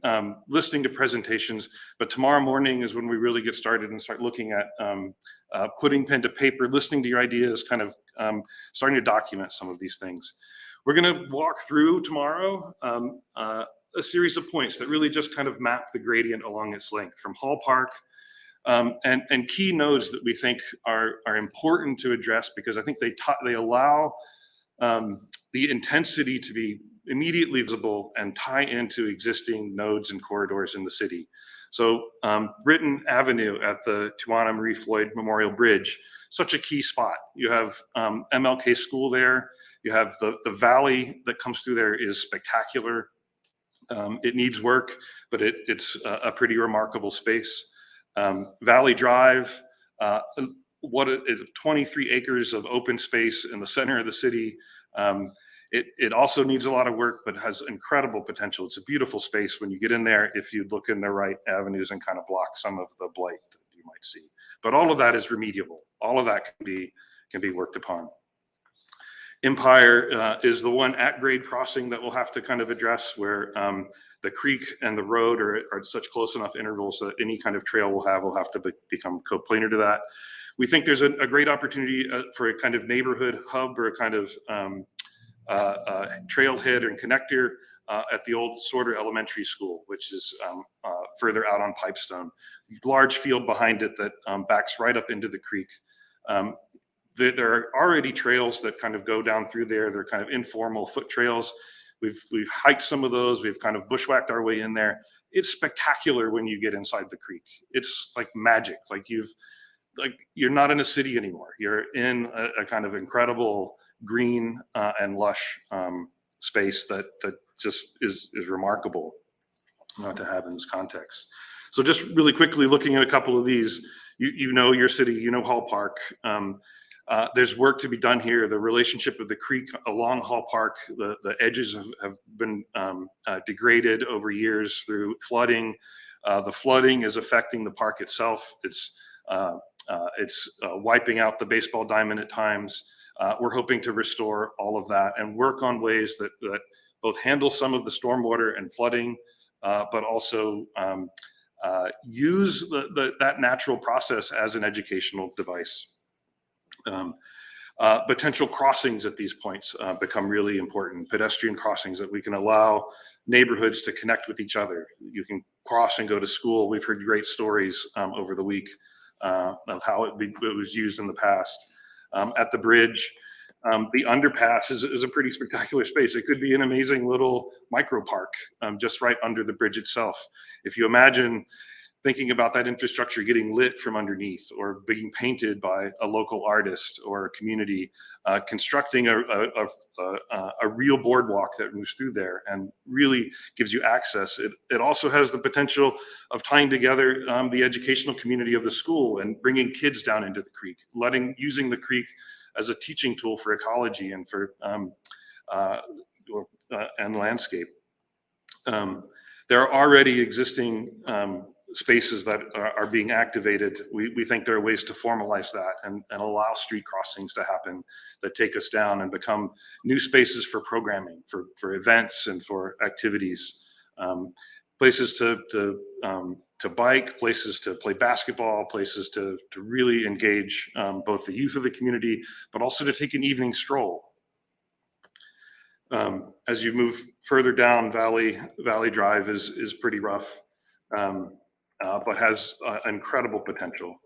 listening to presentations, but tomorrow morning is when we really get started and start looking at putting pen to paper, listening to your ideas, kind of starting to document some of these things. We're gonna walk through tomorrow a series of points that really just kind of map the gradient along its length from Hall Park, and key nodes that we think are important to address, because I think they allow the intensity to be immediately visible and tie into existing nodes and corridors in the city. So Britton Avenue at the Tawana Marie Floyd Memorial Bridge, such a key spot. You have MLK School there. You have the valley that comes through there is spectacular. It needs work, but it's a pretty remarkable space. Valley Drive, what is 23 acres of open space in the center of the city. It also needs a lot of work, but has incredible potential. It's a beautiful space when you get in there, if you look in the right avenues and kind of block some of the blight that you might see. But all of that is remediable. All of that can be worked upon. Empire is the one at-grade crossing that we'll have to kind of address, where the creek and the road are at such close enough intervals that any kind of trail we'll have to become coplanar to that. We think there's a great opportunity for a kind of neighborhood hub or a kind of trailhead and connector at the old Sorter Elementary School, which is further out on Pipestone. Large field behind it that backs right up into the creek. There are already trails that kind of go down through there. They're kind of informal foot trails. We've hiked some of those. We've kind of bushwhacked our way in there. It's spectacular when you get inside the creek. It's like magic. Like you're not in a city anymore. You're in a kind of incredible green and lush space that just is remarkable to have in this context. So just really quickly looking at a couple of these, you know your city, you know Hall Park. There's work to be done here. The relationship of the creek along Hall Park, the edges have been degraded over years through flooding. The flooding is affecting the park itself. It's wiping out the baseball diamond at times. We're hoping to restore all of that and work on ways that both handle some of the stormwater and flooding, but also use that natural process as an educational device. Potential crossings at these points become really important. Pedestrian crossings that we can allow neighborhoods to connect with each other. You can cross and go to school. We've heard great stories over the week of how it was used in the past. At the bridge, the underpass is a pretty spectacular space. It could be an amazing little micro park just right under the bridge itself. If you imagine thinking about that infrastructure getting lit from underneath or being painted by a local artist or a community, constructing a real boardwalk that moves through there and really gives you access. It also has the potential of tying together the educational community of the school and bringing kids down into the creek, using the creek as a teaching tool for ecology and for and landscape. There are already existing spaces that are being activated. We think there are ways to formalize that and allow street crossings to happen that take us down and become new spaces for programming, for events and for activities, places to bike, places to play basketball, places to really engage both the youth of the community, but also to take an evening stroll. As you move further down, Valley Drive is pretty rough, but has incredible potential.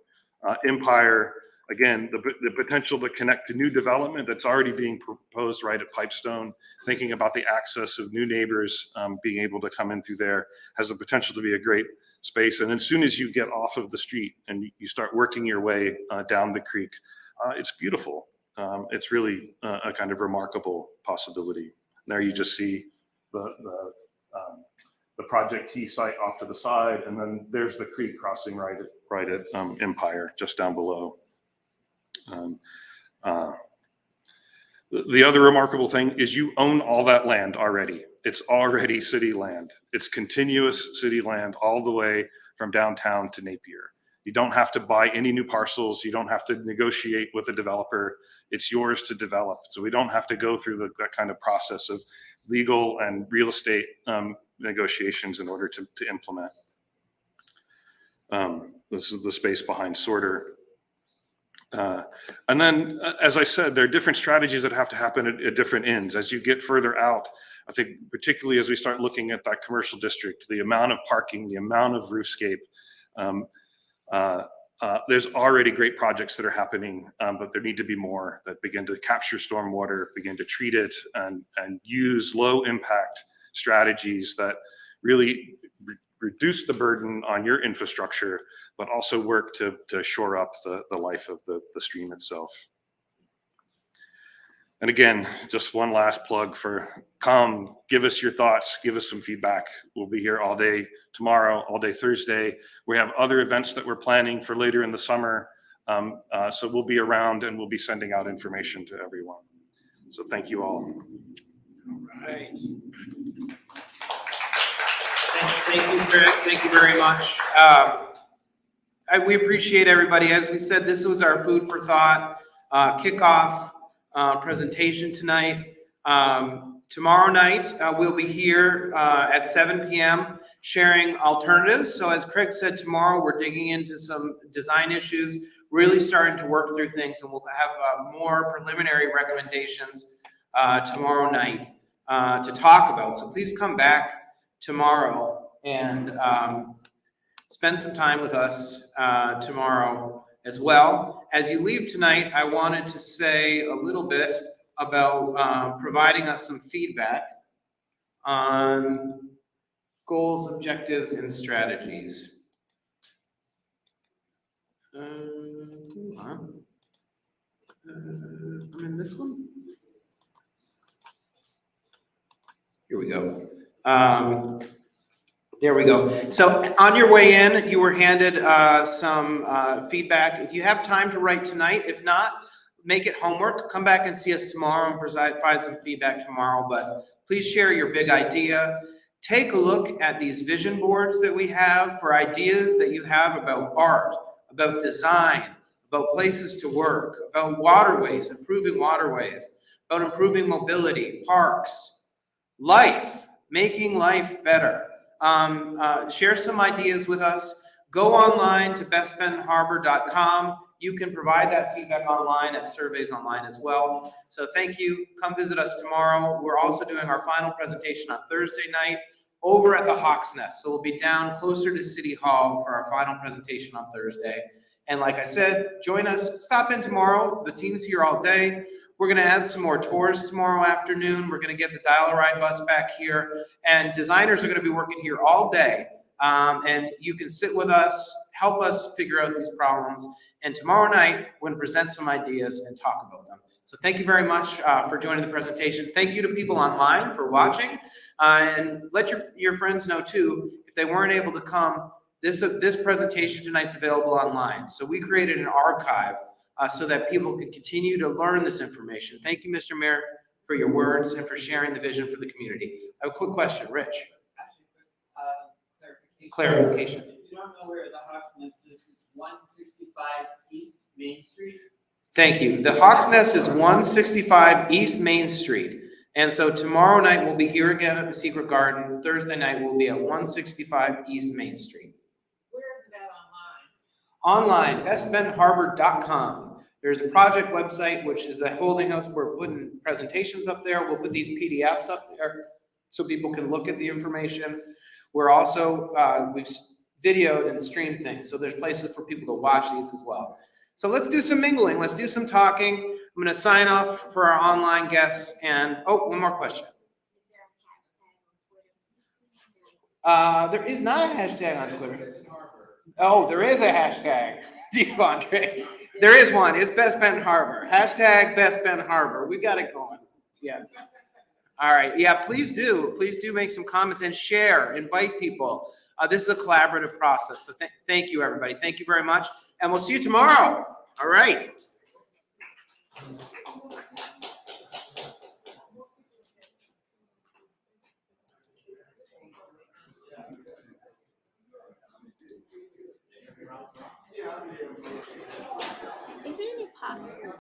Empire, again, the potential to connect to new development that's already being proposed right at Pipestone, thinking about the access of new neighbors being able to come in through there, has the potential to be a great space. And as soon as you get off of the street and you start working your way down the creek, it's beautiful. It's really a kind of remarkable possibility. There you just see the Project T site off to the side, and then there's the creek crossing right at Empire, just down below. The other remarkable thing is you own all that land already. It's already city land. It's continuous city land all the way from downtown to Napier. You don't have to buy any new parcels. You don't have to negotiate with a developer. It's yours to develop. So we don't have to go through that kind of process of legal and real estate negotiations in order to implement. This is the space behind Sorter. And then, as I said, there are different strategies that have to happen at different ends. As you get further out, I think particularly as we start looking at that commercial district, the amount of parking, the amount of roofscape, there's already great projects that are happening, but there need to be more that begin to capture stormwater, begin to treat it, and use low impact strategies that really reduce the burden on your infrastructure, but also work to shore up the life of the stream itself. And again, just one last plug for come, give us your thoughts, give us some feedback. We'll be here all day tomorrow, all day Thursday. We have other events that we're planning for later in the summer. So we'll be around and we'll be sending out information to everyone. So thank you all. All right. Thank you, Greg. Thank you very much. We appreciate everybody. As we said, this was our food for thought kickoff presentation tonight. Tomorrow night, we'll be here at 7 p.m. sharing alternatives. So as Craig said, tomorrow we're digging into some design issues, really starting to work through things, and we'll have more preliminary recommendations tomorrow night to talk about. So please come back tomorrow and spend some time with us tomorrow as well. As you leave tonight, I wanted to say a little bit about providing us some feedback on goals, objectives, and strategies. Hold on. I'm in this one. Here we go. There we go. So on your way in, you were handed some feedback. If you have time to write tonight, if not, make it homework. Come back and see us tomorrow and provide some feedback tomorrow. But please share your big idea. Take a look at these vision boards that we have for ideas that you have about art, about design, about places to work, about waterways, improving waterways, about improving mobility, parks, life, making life better. Share some ideas with us. Go online to bestbentonharbor.com. You can provide that feedback online at Surveys Online as well. So thank you. Come visit us tomorrow. We're also doing our final presentation on Thursday night over at the Hawk's Nest. So we'll be down closer to City Hall for our final presentation on Thursday. And like I said, join us. Stop in tomorrow. The team's here all day. We're going to add some more tours tomorrow afternoon. We're going to get the Dial-A-Ride bus back here. And designers are going to be working here all day And you can sit with us, help us figure out these problems. And tomorrow night, we're going to present some ideas and talk about them. So thank you very much for joining the presentation. Thank you to people online for watching. And let your friends know too, if they weren't able to come, this presentation tonight's available online. So we created an archive so that people can continue to learn this information. Thank you, Mr. Mayor, for your words and for sharing the vision for the community. I have a quick question, Rich. Clarification. If you don't know where the Hawks Nest is, it's 165 East Main Street. Thank you. The Hawks Nest is 165 East Main Street. And so tomorrow night we'll be here again at the Secret Garden. Thursday night we'll be at 165 East Main Street. Where is that online? Online, bestbentonharbor.com. There's a project website, which is a holding house. We're putting presentations up there. We'll put these PDFs up there so people can look at the information. We're also, we've videoed and streamed things. So there's places for people to watch these as well. So let's do some mingling. Let's do some talking. I'm going to sign off for our online guests. And, oh, one more question. There is not a hashtag on Twitter. Oh, there is a hashtag, Steve Andre. There is one. It's Best Benton Harbor. Hashtag Best Benton Harbor. We got it going. Yeah. All right. Yeah, please do. Please do make some comments and share. Invite people. This is a collaborative process. So thank you, everybody. Thank you very much. And we'll see you tomorrow. All right.